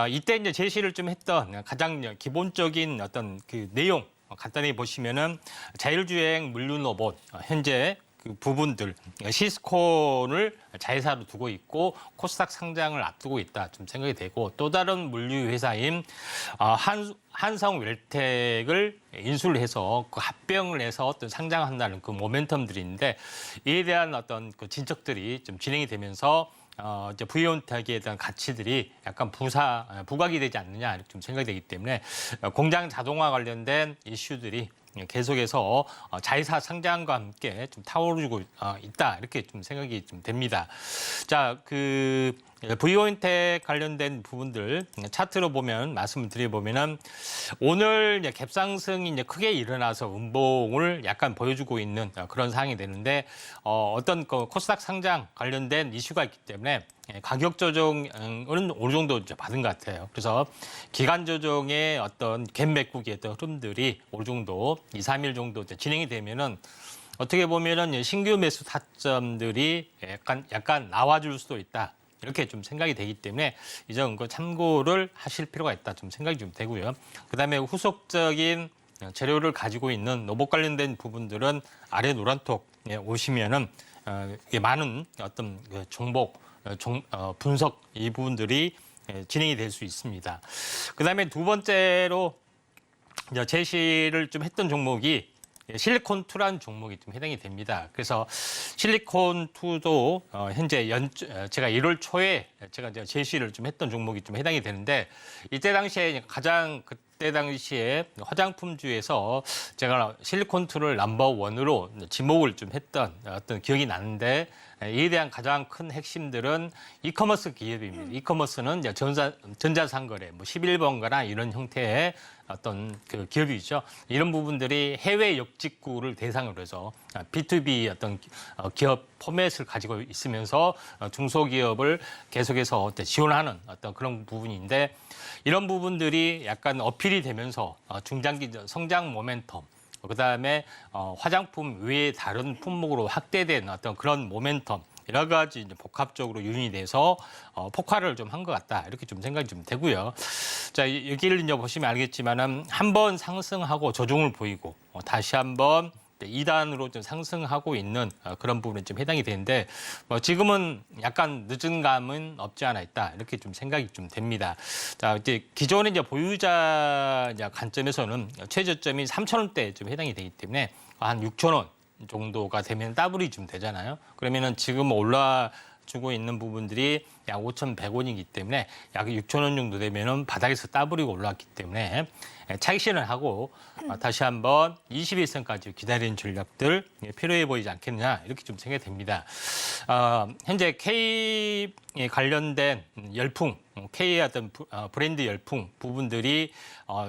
이때 이제 제시를 좀 했던 가장 기본적인 어떤 그 내용 간단히 보시면은 자율주행 물류 로봇 현재 그 부분들 시스콘을 자회사로 두고 있고 코스닥 상장을 앞두고 있다 좀 생각이 되고, 또 다른 물류 회사인 한성 웰텍을 인수를 해서 그 합병을 해서 어떤 상장한다는 그 모멘텀들이 있는데, 이에 대한 어떤 그 진척들이 좀 진행이 되면서 이제 V원택에 대한 가치들이 약간 부각이 되지 않느냐 이렇게 좀 생각이 되기 때문에 공장 자동화 관련된 이슈들이 계속해서 자회사 상장과 함께 좀 타오르고 있다 이렇게 좀 생각이 좀 됩니다. 자, 그 V원택 관련된 부분들 차트로 보면 말씀을 드려보면은 오늘 이제 갭상승이 이제 크게 일어나서 음봉을 약간 보여주고 있는 그런 상황이 되는데, 어떤 그 코스닥 상장 관련된 이슈가 있기 때문에 가격 조정은 어느 정도 이제 받은 것 같아요. 그래서 기간 조정의 어떤 갭 메꾸기의 어떤 흐름들이 어느 정도 2, 3일 정도 이제 진행이 되면은 어떻게 보면은 신규 매수 타점들이 약간 나와줄 수도 있다. 이렇게 좀 생각이 되기 때문에 이 점 참고를 하실 필요가 있다 좀 생각이 좀 되고요. 그다음에 후속적인 재료를 가지고 있는 로봇 관련된 부분들은 아래 노란톡에 오시면은 많은 어떤 정보 분석 이 부분들이 진행이 될 수 있습니다. 그다음에 두 번째로 제시를 좀 했던 종목이 실리콘2라는 종목이 좀 해당이 됩니다. 그래서 실리콘2도 현재 제가 1월 초에 제가 이제 제시를 좀 했던 종목이 좀 해당이 되는데, 이때 당시에 그때 당시에 화장품주에서 제가 실리콘2를 넘버원으로 지목을 좀 했던 어떤 기억이 나는데, 이에 대한 가장 큰 핵심들은 이커머스 기업입니다. 이커머스는 이제 전자상거래, 뭐 11번가나 이런 형태의 어떤 그 기업이죠. 이런 부분들이 해외 역직구를 대상으로 해서 B2B 어떤 기업 포맷을 가지고 있으면서 중소기업을 계속해서 지원하는 어떤 그런 부분인데, 이런 부분들이 약간 어필이 되면서 중장기 성장 모멘텀, 그다음에 화장품 외에 다른 품목으로 확대된 어떤 그런 모멘텀, 여러 가지 이제 복합적으로 유인이 돼서 폭발을 좀 한 것 같다 이렇게 좀 생각이 좀 되고요. 자, 여기를 이제 보시면 알겠지만은 한번 상승하고 조정을 보이고 다시 한번 2단으로 좀 상승하고 있는 그런 부분에 좀 해당이 되는데, 지금은 약간 늦은 감은 없지 않아 있다 이렇게 좀 생각이 좀 됩니다. 자, 이제 기존의 이제 보유자 관점에서는 최저점이 3,000원대에 좀 해당이 되기 때문에 한 6,000원 정도가 되면 더블이 좀 되잖아요. 그러면은 지금 올라주고 있는 부분들이 약 5,100원이기 때문에 약 6,000원 정도 되면은 바닥에서 더블이 올라왔기 때문에 차익 실현하고 다시 한번 21선까지 기다리는 전략들 필요해 보이지 않겠느냐 이렇게 좀 생각이 됩니다. 현재 K 관련된 열풍, K의 어떤 브랜드 열풍 부분들이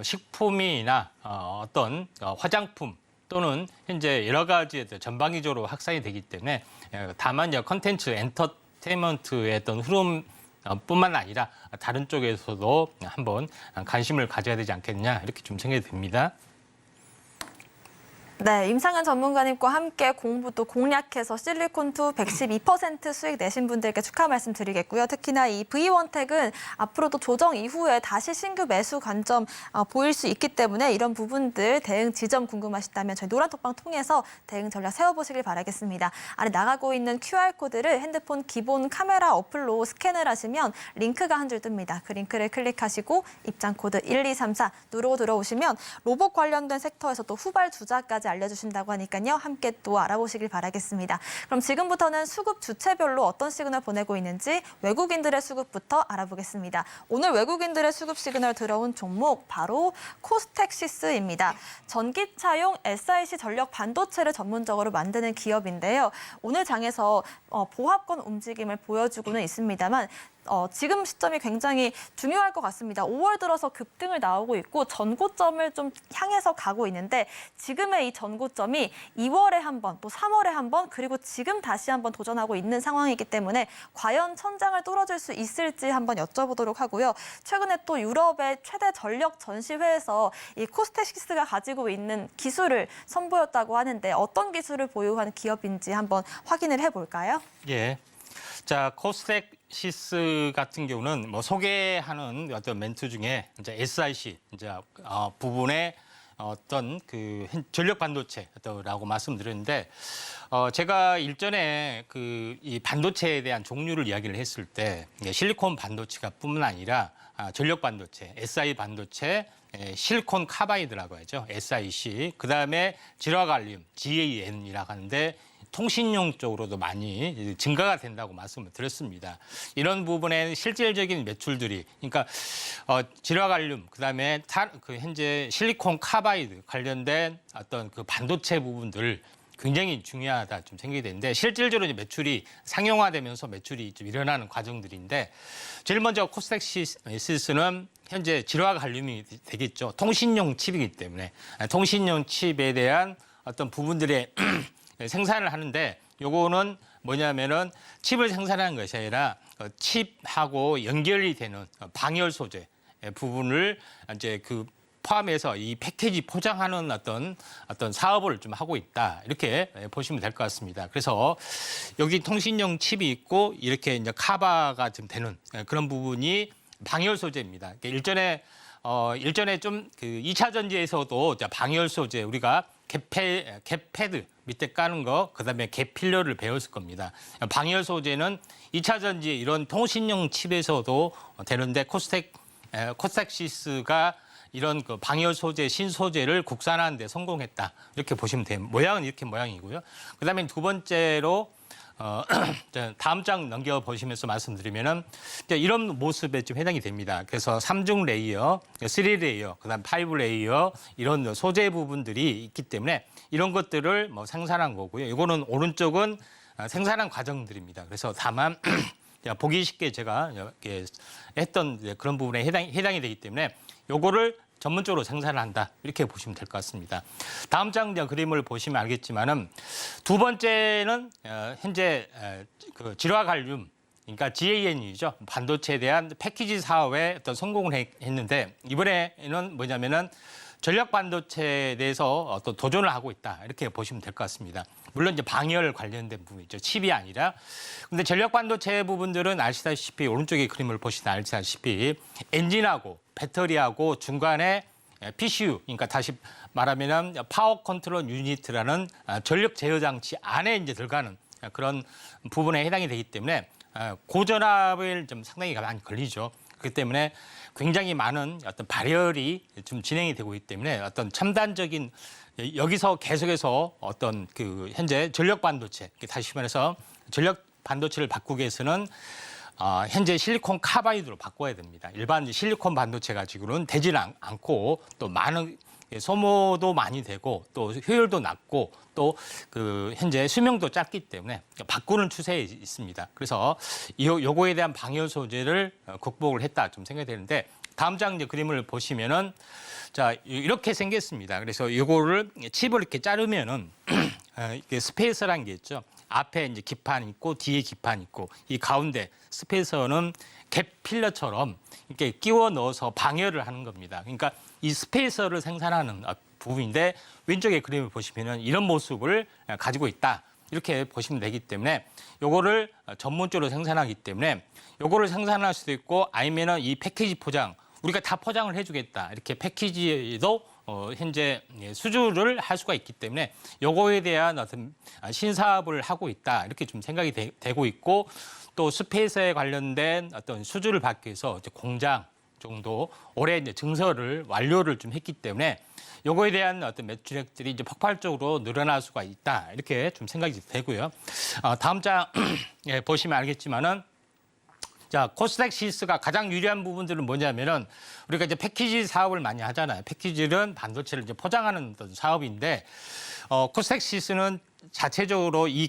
식품이나 어떤 화장품 또는 현재 여러 가지 전방위적으로 확산이 되기 때문에, 다만 컨텐츠 엔터테인먼트의 어떤 흐름 뿐만 아니라 다른 쪽에서도 한번 관심을 가져야 되지 않겠냐 이렇게 좀 생각이 됩니다. 네, 임상현 전문가님과 함께 공부 또 공략해서 실리콘2 112% 수익 내신 분들께 축하 말씀 드리겠고요. 특히나 이 V1텍은 앞으로도 조정 이후에 다시 신규 매수 관점 보일 수 있기 때문에 이런 부분들 대응 지점 궁금하시다면 저희 노란톡방 통해서 대응 전략 세워보시길 바라겠습니다. 아래 나가고 있는 QR코드를 핸드폰 기본 카메라 어플로 스캔을 하시면 링크가 한 줄 뜹니다. 그 링크를 클릭하시고 입장 코드 1234 누르고 들어오시면 로봇 관련된 섹터에서 또 후발 주자까지 알려주신다고 하니까요. 함께 또 알아보시길 바라겠습니다. 그럼 지금부터는 수급 주체별로 어떤 시그널 보내고 있는지 외국인들의 수급부터 알아보겠습니다. 오늘 외국인들의 수급 시그널 들어온 종목 바로 코스텍시스입니다. 전기차용 SiC 전력 반도체를 전문적으로 만드는 기업인데요. 오늘 장에서 보합권 움직임을 보여주고는 있습니다만 지금 시점이 굉장히 중요할 것 같습니다. 5월 들어서 급등을 나오고 있고 전고점을 좀 향해서 가고 있는데 지금의 이 전고점이 2월에 한 번, 또 3월에 한 번, 그리고 지금 다시 한번 도전하고 있는 상황이기 때문에 과연 천장을 뚫어줄 수 있을지 한번 여쭤보도록 하고요. 최근에 또 유럽의 최대 전력 전시회에서 이 코스텍시스가 가지고 있는 기술을 선보였다고 하는데 어떤 기술을 보유한 기업인지 한번 확인을 해볼까요? 예. 자, 코스텍시스 같은 경우는 뭐 소개하는 어떤 멘트 중에 이제 SiC 이제 부분의 어떤 그 전력 반도체라고 말씀드렸는데 제가 일전에 그 이 반도체에 대한 종류를 이야기를 했을 때 실리콘 반도체가 뿐만 아니라 전력 반도체, Si 반도체, 실리콘 카바이드라고 하죠. SiC. 그다음에 질화갈륨, GaN이라고 하는데 통신용 쪽으로도 많이 증가가 된다고 말씀을 드렸습니다. 이런 부분에 실질적인 매출들이, 그러니까 질화갈륨, 그다음에 현재 실리콘 카바이드 관련된 어떤 그 반도체 부분들 굉장히 중요하다 좀 생각이 되는데 실질적으로 이제 매출이 상용화되면서 매출이 좀 일어나는 과정들인데 제일 먼저 코스텍시스는 현재 질화갈륨이 되겠죠. 통신용 칩이기 때문에 통신용 칩에 대한 어떤 부분들의 생산을 하는데 요거는 뭐냐면은 칩을 생산하는 것이 아니라 칩하고 연결이 되는 방열 소재 부분을 이제 그 포함해서 이 패키지 포장하는 어떤 사업을 좀 하고 있다. 이렇게 보시면 될 것 같습니다. 그래서 여기 통신용 칩이 있고 이렇게 이제 카바가 좀 되는 그런 부분이 방열 소재입니다. 일전에 좀 그 2차 전지에서도 방열 소재 우리가 갭패드 밑에 까는 거, 그다음에 갭 필러를 배웠을 겁니다. 방열 소재는 2차 전지 이런 통신용 칩에서도 되는데 코스텍시스가 이런 그 방열 소재, 신소재를 국산화하는 데 성공했다. 이렇게 보시면 돼요. 모양은 이렇게 모양이고요. 그다음에 두 번째로 다음 장 넘겨보시면서 말씀드리면은 이런 모습에 좀 해당이 됩니다. 그래서 3중 레이어, 3레이어, 그다음 5레이어 이런 소재 부분들이 있기 때문에 이런 것들을 뭐 생산한 거고요. 이거는 오른쪽은 생산한 과정들입니다. 그래서 다만 보기 쉽게 제가 이렇게 했던 그런 부분에 해당이 되기 때문에 요거를 전문적으로 생산을 한다. 이렇게 보시면 될 것 같습니다. 다음 장 그림을 보시면 알겠지만은 두 번째는 현재 그 질화갈륨, 그러니까 GaN이죠. 반도체에 대한 패키지 사업에 어떤 성공을 했는데 이번에는 뭐냐면은 전력 반도체에 대해서 어떤 도전을 하고 있다. 이렇게 보시면 될 것 같습니다. 물론 이제 방열 관련된 부분이죠. 칩이 아니라. 근데 전력 반도체 부분들은 아시다시피 오른쪽에 그림을 보시면 아시다시피 엔진하고 배터리하고 중간에 PCU, 그러니까 다시 말하면 파워 컨트롤 유니트라는 전력 제어 장치 안에 이제 들어가는 그런 부분에 해당이 되기 때문에 고전압을 좀 상당히 많이 걸리죠. 그렇기 때문에 굉장히 많은 어떤 발열이 좀 진행이 되고 있기 때문에 어떤 첨단적인 여기서 계속해서 어떤 그 현재 전력 반도체, 다시 말해서 전력 반도체를 바꾸기 위해서는 현재 실리콘 카바이드로 바꿔야 됩니다. 일반 실리콘 반도체 가지고는 되지는 않고 또 많은 소모도 많이 되고 또 효율도 낮고 또 그 현재 수명도 짧기 때문에 바꾸는 추세에 있습니다. 그래서 요거에 대한 방열 소재를 극복을 했다 좀 생각이 되는데 다음 장 이제 그림을 보시면은 자 이렇게 생겼습니다. 그래서 요거를 칩을 이렇게 자르면은 이게 스페이서라는 게 있죠. 앞에 이제 기판 있고 뒤에 기판 있고 이 가운데 스페이서는 갭 필러처럼 이렇게 끼워 넣어서 방열을 하는 겁니다. 그러니까 이 스페이서를 생산하는 부분인데 왼쪽의 그림을 보시면은 이런 모습을 가지고 있다. 이렇게 보시면 되기 때문에 요거를 전문적으로 생산하기 때문에 요거를 생산할 수도 있고 아니면은 이 패키지 포장 우리가 다 포장을 해주겠다. 이렇게 패키지도 현재 수주를 할 수가 있기 때문에 요거에 대한 어떤 신사업을 하고 있다. 이렇게 좀 생각이 되고 있고 또 스페이스에 관련된 어떤 수주를 받기 위해서 이제 공장 정도 올해 이제 증설을 완료를 좀 했기 때문에 요거에 대한 어떤 매출액들이 이제 폭발적으로 늘어날 수가 있다. 이렇게 좀 생각이 되고요. 다음 장 예, 보시면 알겠지만은 자, 코스닥 시스가 가장 유리한 부분들은 뭐냐면은 우리가 이제 패키지 사업을 많이 하잖아요. 패키지는 반도체를 이제 포장하는 어떤 사업인데 코스닥 시스는 자체적으로 이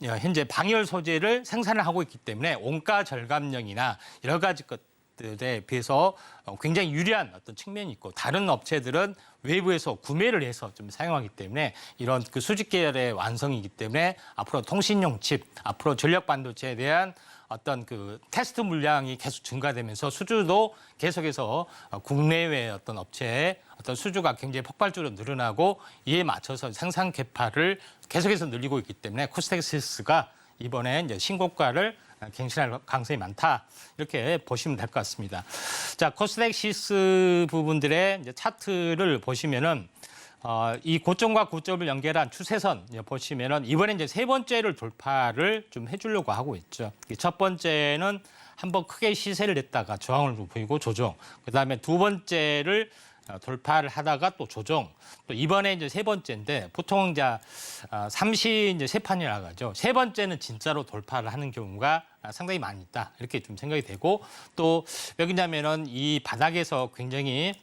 현재 방열 소재를 생산을 하고 있기 때문에 원가 절감력이나 여러 가지 것들에 비해서 굉장히 유리한 어떤 측면이 있고 다른 업체들은 외부에서 구매를 해서 좀 사용하기 때문에 이런 그 수직 계열의 완성이기 때문에 앞으로 통신용 칩, 앞으로 전력 반도체에 대한 어떤 그 테스트 물량이 계속 증가되면서 수주도 계속해서 국내외 어떤 업체의 어떤 수주가 굉장히 폭발적으로 늘어나고 이에 맞춰서 생산 개파를 계속해서 늘리고 있기 때문에 코스닥시스가 이번에 이제 신고가를 갱신할 가능성이 많다 이렇게 보시면 될 것 같습니다. 자, 코스닥시스 부분들의 이제 차트를 보시면은. 이 고점과 고점을 연결한 추세선 보시면은 이번에 이제 세 번째를 돌파를 좀 해주려고 하고 있죠. 첫 번째는 한번 크게 시세를 냈다가 저항을 보이고 조정. 그다음에 두 번째를 돌파를 하다가 또 조정. 또 이번에 이제 세 번째인데 보통 이제 삼시 이제 세 판이라고 하죠. 세 번째는 진짜로 돌파를 하는 경우가 상당히 많이 있다. 이렇게 좀 생각이 되고 또 왜냐면은 이 바닥에서 굉장히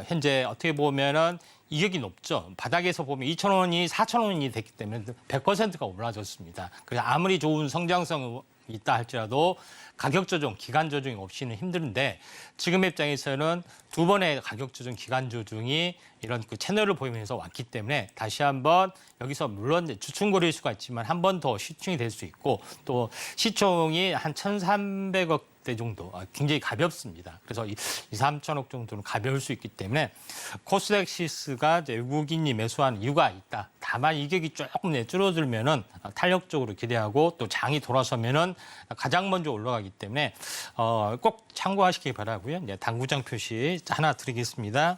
현재 어떻게 보면은 이격이 높죠. 바닥에서 보면 2,000원이 4,000원이 됐기 때문에 100%가 올라졌습니다. 그래서 아무리 좋은 성장성이 있다 할지라도 가격 조정, 기간 조정이 없이는 힘든데 지금 입장에서는 두 번의 가격 조정, 기간 조정이 이런 그 채널을 보이면서 왔기 때문에 다시 한번 여기서 물론 주춤거릴 수가 있지만 한 번 더 시총이 될 수 있고 또 시총이 한 1,300억 대 정도 굉장히 가볍습니다. 그래서 2, 3천억 정도는 가벼울 수 있기 때문에 코스닥시스가 외국인이 매수하는 이유가 있다. 다만 이격이 조금 줄어들면은 탄력적으로 기대하고 또 장이 돌아서면은 가장 먼저 올라가기 때문에 꼭 참고하시기 바라고요. 이제 당구장 표시 하나 드리겠습니다.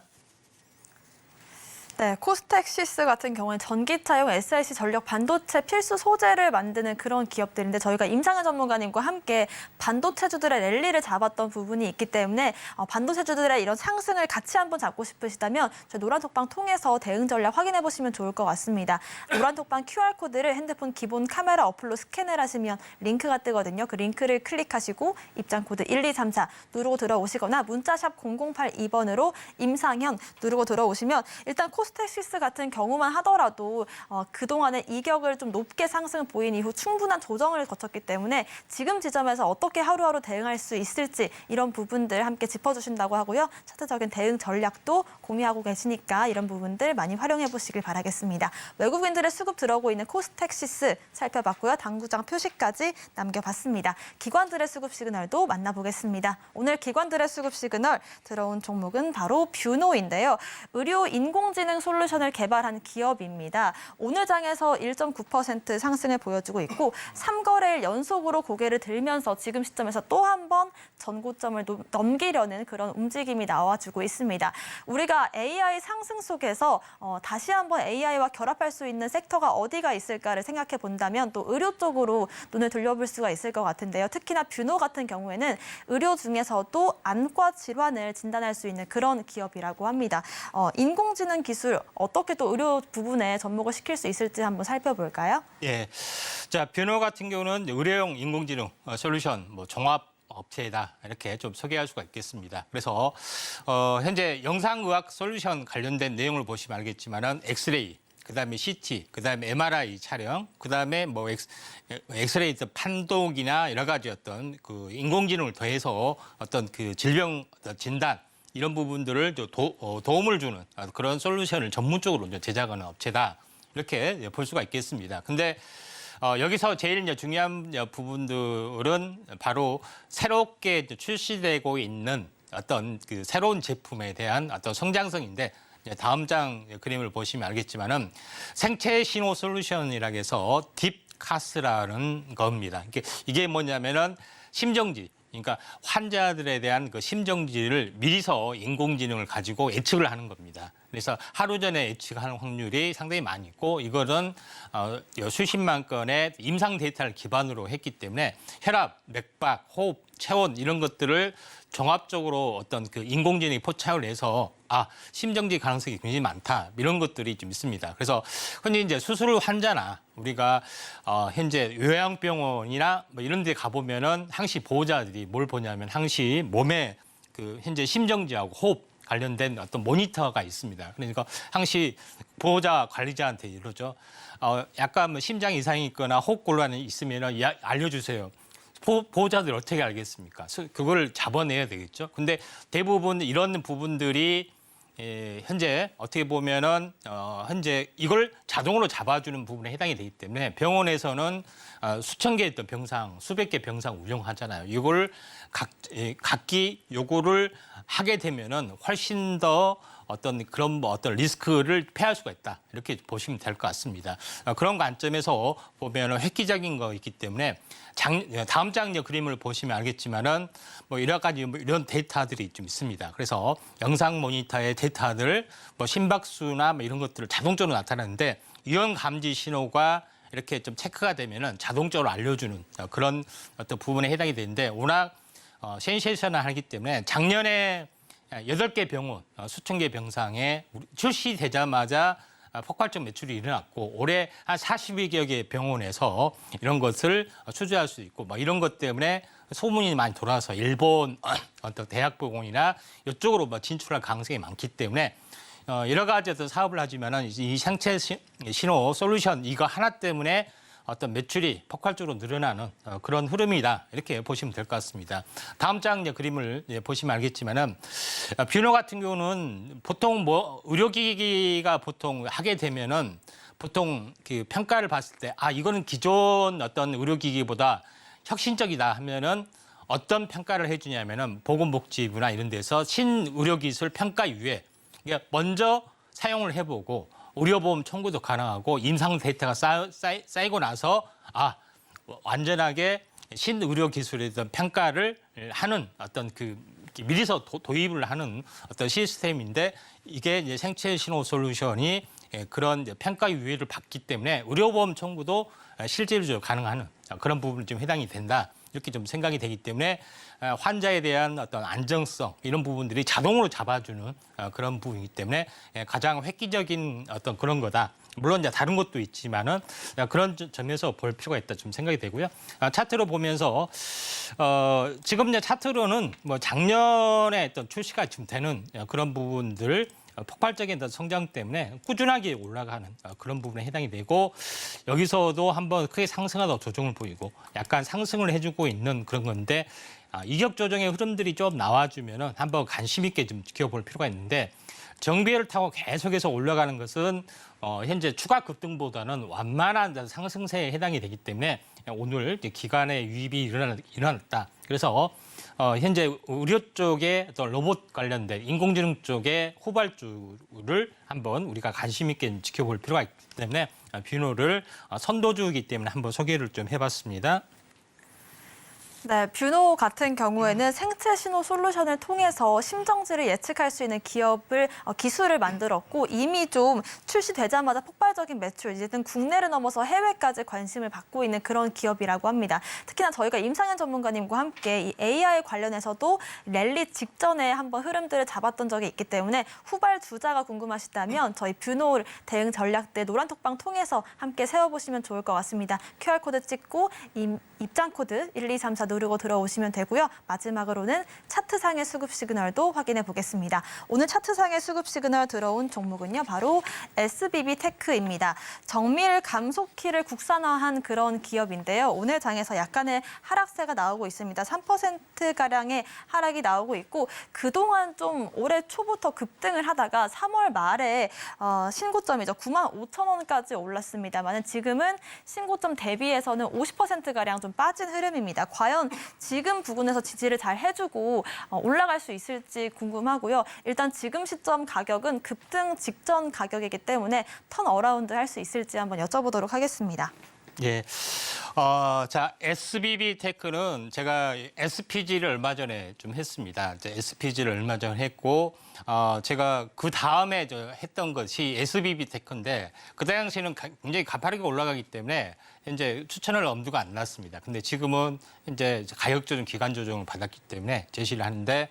네, 코스닥시스 같은 경우는 전기차용 SiC 전력 반도체 필수 소재를 만드는 그런 기업들인데 저희가 임상현 전문가님과 함께 반도체주들의 랠리를 잡았던 부분이 있기 때문에 반도체주들의 이런 상승을 같이 한번 잡고 싶으시다면 저희 노란톡방 통해서 대응 전략 확인해 보시면 좋을 것 같습니다. 노란톡방 QR코드를 핸드폰 기본 카메라 어플로 스캔을 하시면 링크가 뜨거든요. 그 링크를 클릭하시고 입장코드 1234 누르고 들어오시거나 문자샵 0082번으로 임상현 누르고 들어오시면 일단 코스닥시스 같은 경우만 하더라도 그동안의 이격을 좀 높게 상승을 보인 이후 충분한 조정을 거쳤기 때문에 지금 지점에서 어떻게 하루하루 대응할 수 있을지 이런 부분들 함께 짚어주신다고 하고요. 차트적인 대응 전략도 공유하고 계시니까 이런 부분들 많이 활용해 보시길 바라겠습니다. 외국인들의 수급 들어오고 있는 코스닥시스 살펴봤고요. 당구장 표시까지 남겨봤습니다. 기관들의 수급 시그널도 만나보겠습니다. 오늘 기관들의 수급 시그널 들어온 종목은 바로 뷰노인데요. 의료 인공지능 솔루션을 개발한 기업입니다. 오늘 장에서 1.9% 상승을 보여주고 있고 3거래일 연속으로 고개를 들면서 지금 시점에서 또 한 번 전고점을 넘기려는 그런 움직임이 나와주고 있습니다. 우리가 AI 상승 속에서 다시 한번 AI와 결합할 수 있는 섹터가 어디가 있을까를 생각해 본다면 또 의료 쪽으로 눈을 돌려볼 수가 있을 것 같은데요. 특히나 뷰노 같은 경우에는 의료 중에서도 안과 질환을 진단할 수 있는 그런 기업이라고 합니다. 인공지능 기술 어떻게 또 의료 부분에 접목을 시킬 수 있을지 한번 살펴볼까요? 예. 자, 뷰노 같은 경우는 의료용 인공지능 솔루션 종합 업체이다 이렇게 좀 소개할 수가 있겠습니다. 그래서 현재 영상의학 솔루션 관련된 내용을 보시면 알겠지만은 엑스레이, 그다음에 CT, 그다음에 MRI 촬영, 그다음에 엑스레이 판독이나 여러 가지 어떤 그 인공지능을 더해서 어떤 그 질병 진단 이런 부분들을 도움을 주는 그런 솔루션을 전문적으로 제작하는 업체다 이렇게 볼 수가 있겠습니다. 근데 여기서 제일 중요한 부분들은 바로 새롭게 출시되고 있는 어떤 그 새로운 제품에 대한 어떤 성장성인데 다음 장 그림을 보시면 알겠지만은 생체 신호 솔루션이라고 해서 딥카스라는 겁니다. 이게 뭐냐면은 심정지. 그러니까 환자들에 대한 그 심정지를 미리서 인공지능을 가지고 예측을 하는 겁니다. 그래서 하루 전에 예측하는 확률이 상당히 많이 있고 이거는 수십만 건의 임상 데이터를 기반으로 했기 때문에 혈압, 맥박, 호흡, 체온 이런 것들을 종합적으로 어떤 그 인공지능이 포착을 해서 심정지 가능성이 굉장히 많다 이런 것들이 좀 있습니다. 그래서 흔히 이제 수술 환자나 우리가 현재 요양병원이나 뭐 이런 데 가보면은 항시 보호자들이 뭘 보냐면 항시 몸에 그 현재 심정지하고 호흡 관련된 어떤 모니터가 있습니다. 그러니까 항시 보호자 관리자한테 이러죠. 약간 뭐 심장 이상이 있거나 호흡 곤란이 있으면 알려주세요. 보호자들 어떻게 알겠습니까? 그걸 잡아내야 되겠죠. 근데 대부분 이런 부분들이 현재 어떻게 보면은 현재 이걸 자동으로 잡아주는 부분에 해당이 되기 때문에 병원에서는 수천 개의 어떤 병상, 수백 개 병상 운영하잖아요. 이걸 각기 요거를 하게 되면은 훨씬 더 어떤 그런 어떤 리스크를 피할 수가 있다 이렇게 보시면 될 것 같습니다. 그런 관점에서 보면은 획기적인 거 있기 때문에 다음 장 그림을 보시면 알겠지만은 뭐 여러 가지 이런 데이터들이 좀 있습니다. 그래서 영상 모니터의 데이터들, 뭐 심박수나 뭐 이런 것들을 자동적으로 나타나는데 이런 감지 신호가 이렇게 좀 체크가 되면은 자동적으로 알려주는 그런 어떤 부분에 해당이 되는데 워낙 센세이셔널하기 때문에 작년에 8개 병원, 수천 개 병상에 출시되자마자 폭발적 매출이 일어났고 올해 한 42개 개 병원에서 이런 것을 수주할 수 있고 뭐 이런 것 때문에 소문이 많이 돌아서 일본 어떤 대학병원이나 이쪽으로 뭐 진출할 가능성이 많기 때문에 여러 가지 어떤 사업을 하지만은 이 생체 신호 솔루션 이거 하나 때문에 어떤 매출이 폭발적으로 늘어나는 그런 흐름이다 이렇게 보시면 될 것 같습니다. 다음 장 그림을 보시면 알겠지만은 뷰노 같은 경우는 보통 뭐 의료기기가 보통 하게 되면은 보통 그 평가를 봤을 때 이거는 기존 어떤 의료기기보다 혁신적이다 하면은 어떤 평가를 해주냐면은 보건복지부나 이런 데서 신의료기술 평가위에 먼저 사용을 해보고 의료보험 청구도 가능하고 임상 데이터가 쌓이고 나서 완전하게 신의료 기술에 대한 평가를 하는 어떤 그 미리서 도입을 하는 어떤 시스템인데 이게 이제 생체 신호 솔루션이 그런 평가 유예를 받기 때문에 의료보험 청구도 실질적으로 가능한 그런 부분이 좀 해당이 된다. 이렇게 좀 생각이 되기 때문에 환자에 대한 어떤 안정성 이런 부분들이 자동으로 잡아주는 그런 부분이기 때문에 가장 획기적인 어떤 그런 거다. 물론 이제 다른 것도 있지만은 그런 점에서 볼 필요가 있다 좀 생각이 되고요. 차트로 보면서 지금 이제 차트로는 뭐 작년에 어떤 출시가 좀 되는 그런 부분들. 폭발적인 성장 때문에 꾸준하게 올라가는 그런 부분에 해당이 되고 여기서도 한번 크게 상승하다 조정을 보이고 약간 상승을 해주고 있는 그런 건데 이격 조정의 흐름들이 좀 나와주면은 한번 관심 있게 좀 지켜볼 필요가 있는데 정비를 타고 계속해서 올라가는 것은 현재 추가 급등보다는 완만한 상승세에 해당이 되기 때문에 오늘 기관의 유입이 일어났다. 그래서 현재 의료 쪽에 어떤 로봇 관련된 인공지능 쪽의 후발주를 한번 우리가 관심 있게 지켜볼 필요가 있기 때문에 뷰노를 선도주이기 때문에 한번 소개를 좀 해봤습니다. 네, 뷰노 같은 경우에는 생체 신호 솔루션을 통해서 심정지를 예측할 수 있는 기술을 만들었고 이미 좀 출시되자마자 폭발적인 매출, 이제는 국내를 넘어서 해외까지 관심을 받고 있는 그런 기업이라고 합니다. 특히나 저희가 임상현 전문가님과 함께 이 AI 관련해서도 랠리 직전에 한번 흐름들을 잡았던 적이 있기 때문에 후발주자가 궁금하시다면 저희 뷰노 대응 전략대 노란톡방 통해서 함께 세워보시면 좋을 것 같습니다. QR코드 찍고 입장 코드 1234 누르고 들어오시면 되고요. 마지막으로는 차트상의 수급 시그널도 확인해 보겠습니다. 오늘 차트상의 수급 시그널 들어온 종목은요. 바로 SBB 테크입니다. 정밀 감속키를 국산화한 그런 기업인데요. 오늘 장에서 약간의 하락세가 나오고 있습니다. 3%가량의 하락이 나오고 있고 그동안 좀 올해 초부터 급등을 하다가 3월 말에 신고점이죠. 95,000원까지 올랐습니다만 지금은 신고점 대비해서는 50%가량 좀 빠진 흐름입니다. 과연 한다면 지금 부근에서 지지를 잘 해주고 올라갈 수 있을지 궁금하고요. 일단 지금 시점 가격은 급등 직전 가격이기 때문에 턴 어라운드 할 수 있을지 한번 여쭤보도록 하겠습니다. 예. 자, SBB 테크는 제가 SPG를 얼마 전에 좀 했습니다. SPG를 얼마 전에 했고, 제가 그 다음에 했던 것이 SBB 테크인데, 그 당시에는 굉장히 가파르게 올라가기 때문에 현재 추천할 엄두가 안 났습니다. 근데 지금은 이제 가격 조정, 기간 조정을 받았기 때문에 제시를 하는데,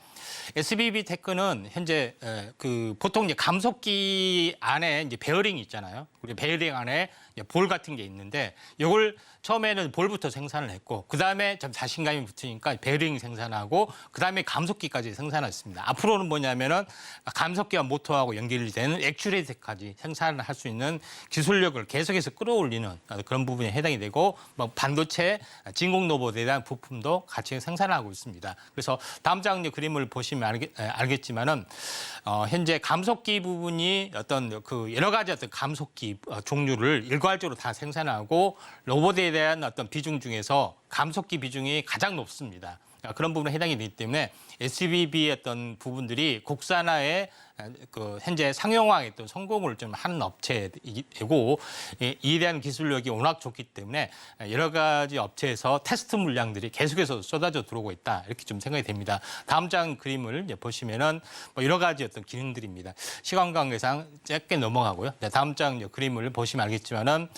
SBB 테크는 현재 그 보통 이제 감속기 안에 이제 베어링이 있잖아요. 우리 베어링 안에 볼 같은 게 있는데 이걸 처음에는 볼부터 생산을 했고 그다음에 좀 자신감이 붙으니까 베어링 생산하고 그다음에 감속기까지 생산했습니다. 앞으로는 뭐냐면은 감속기와 모터하고 연결이 되는 액추레이터까지 생산을 할 수 있는 기술력을 계속해서 끌어올리는 그런 부분에 해당이 되고 뭐 반도체, 진공 로봇에 대한 부품도 같이 생산하고 있습니다. 그래서 다음 장 그림을 보시면 알겠지만은 현재 감속기 부분이 어떤 그 여러 가지 어떤 감속기 종류를 일괄적으로 다 생산하고 로봇에 대한 어떤 비중 중에서 감속기 비중이 가장 높습니다. 그런 부분에 해당이 되기 때문에 SBB의 어떤 부분들이 국산화에 그 현재 상용화에 또 성공을 좀 하는 업체이고 이에 대한 기술력이 워낙 좋기 때문에 여러 가지 업체에서 테스트 물량들이 계속해서 쏟아져 들어오고 있다 이렇게 좀 생각이 됩니다. 다음 장 그림을 이제 보시면은 뭐 여러 가지 어떤 기능들입니다. 시간 관계상 짧게 넘어가고요. 다음 장 그림을 보시면 알겠지만은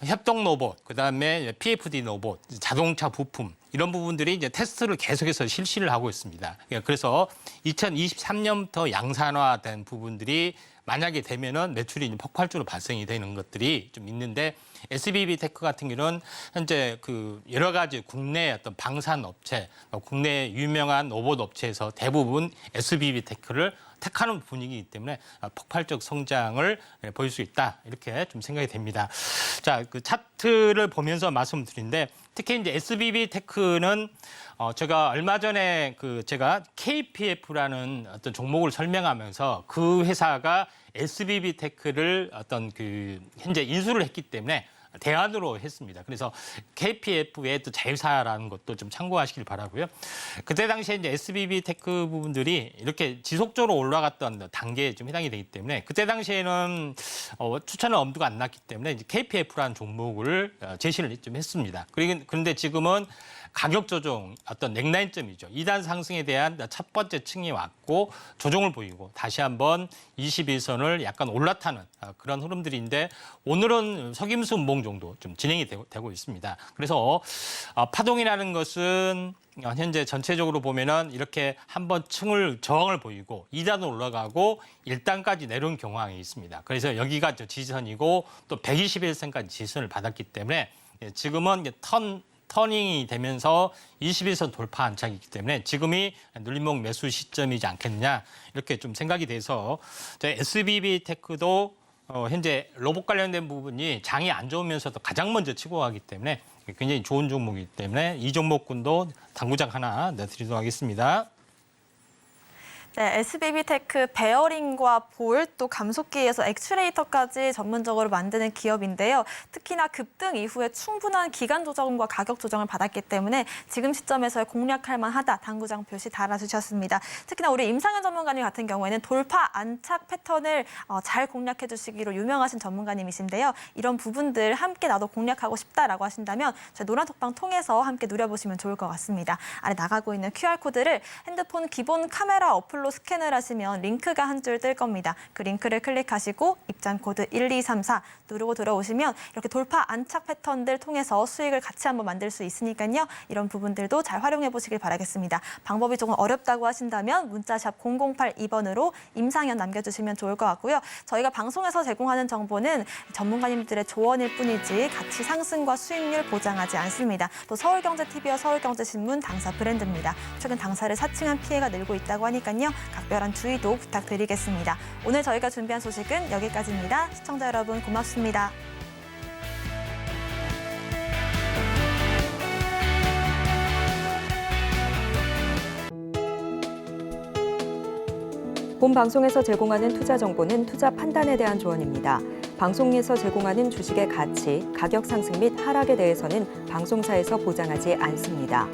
협동 로봇, 그다음에 PFD 로봇, 자동차 부품 이런 부분들이 이제 테스트를 계속해서 실시를 하고 있습니다. 그래서 2023년부터 양산화된 부분들이 만약에 되면은 매출이 폭발적으로 발생이 되는 것들이 좀 있는데 SBB 테크 같은 경우는 현재 그 여러 가지 국내 어떤 방산 업체, 국내 유명한 로봇 업체에서 대부분 SBB 테크를 택하는 분위기이기 때문에 폭발적 성장을 보일 수 있다 이렇게 좀 생각이 됩니다. 자, 그 차트를 보면서 말씀드린데 특히 이제 SBB 테크는 제가 얼마 전에 제가 KPF라는 어떤 종목을 설명하면서 그 회사가 SBB 테크를 어떤 현재 인수를 했기 때문에 대안으로 했습니다. 그래서 KPF의 또 자회사라는 것도 좀 참고하시길 바라고요. 그때 당시에 이제 SBB 테크 부분들이 이렇게 지속적으로 올라갔던 단계에 좀 해당이 되기 때문에 그때 당시에는 추천의 엄두가 안 났기 때문에 이제 KPF라는 종목을 제시를 좀 했습니다. 그런데 지금은 가격 조정 어떤 넥라인점이죠. 2단 상승에 대한 첫 번째 층이 왔고 조정을 보이고 다시 한번 21선을 약간 올라타는 그런 흐름들인데 오늘은 석임수 음봉 정도 좀 진행이 되고 있습니다. 그래서 파동이라는 것은 현재 전체적으로 보면은 이렇게 한번 층을 저항을 보이고 2단으로 올라가고 1단까지 내려온 경향이 있습니다. 그래서 여기가 지지선이고 또 121선까지 지지선을 받았기 때문에 지금은 이제 터닝이 되면서 21선 돌파 안착이기 때문에 지금이 눌림목 매수 시점이지 않겠느냐 이렇게 좀 생각이 돼서 SBB 테크도 현재 로봇 관련된 부분이 장이 안 좋으면서도 가장 먼저 치고 가기 때문에 굉장히 좋은 종목이기 때문에 이 종목군도 당구장 하나 내드리도록 하겠습니다. 네, SBB 테크 베어링과 볼, 또 감속기에서 액추레이터까지 전문적으로 만드는 기업인데요. 특히나 급등 이후에 충분한 기간 조정과 가격 조정을 받았기 때문에 지금 시점에서 공략할 만하다 당구장 표시 달아주셨습니다. 특히나 우리 임상현 전문가님 같은 경우에는 돌파 안착 패턴을 잘 공략해 주시기로 유명하신 전문가님이신데요. 이런 부분들 함께 나도 공략하고 싶다라고 하신다면 저희 노란톡방 통해서 함께 누려보시면 좋을 것 같습니다. 아래 나가고 있는 QR코드를 핸드폰 기본 카메라 어플로 스캔을 하시면 링크가 한 줄 뜰 겁니다. 그 링크를 클릭하시고 입장 코드 1234 누르고 들어오시면 이렇게 돌파 안착 패턴들 통해서 수익을 같이 한번 만들 수 있으니까요. 이런 부분들도 잘 활용해 보시길 바라겠습니다. 방법이 조금 어렵다고 하신다면 문자샵 0082번으로 임상현 남겨주시면 좋을 것 같고요. 저희가 방송에서 제공하는 정보는 전문가님들의 조언일 뿐이지 가치 상승과 수익률 보장하지 않습니다. 또 서울경제TV와 서울경제신문 당사 브랜드입니다. 최근 당사를 사칭한 피해가 늘고 있다고 하니까요. 각별한 주의도 부탁드리겠습니다. 오늘 저희가 준비한 소식은 여기까지입니다. 시청자 여러분 고맙습니다. 본 방송에서 제공하는 투자 정보는 투자 판단에 대한 조언입니다. 방송에서 제공하는 주식의 가치, 가격 상승 및 하락에 대해서는 방송사에서 보장하지 않습니다.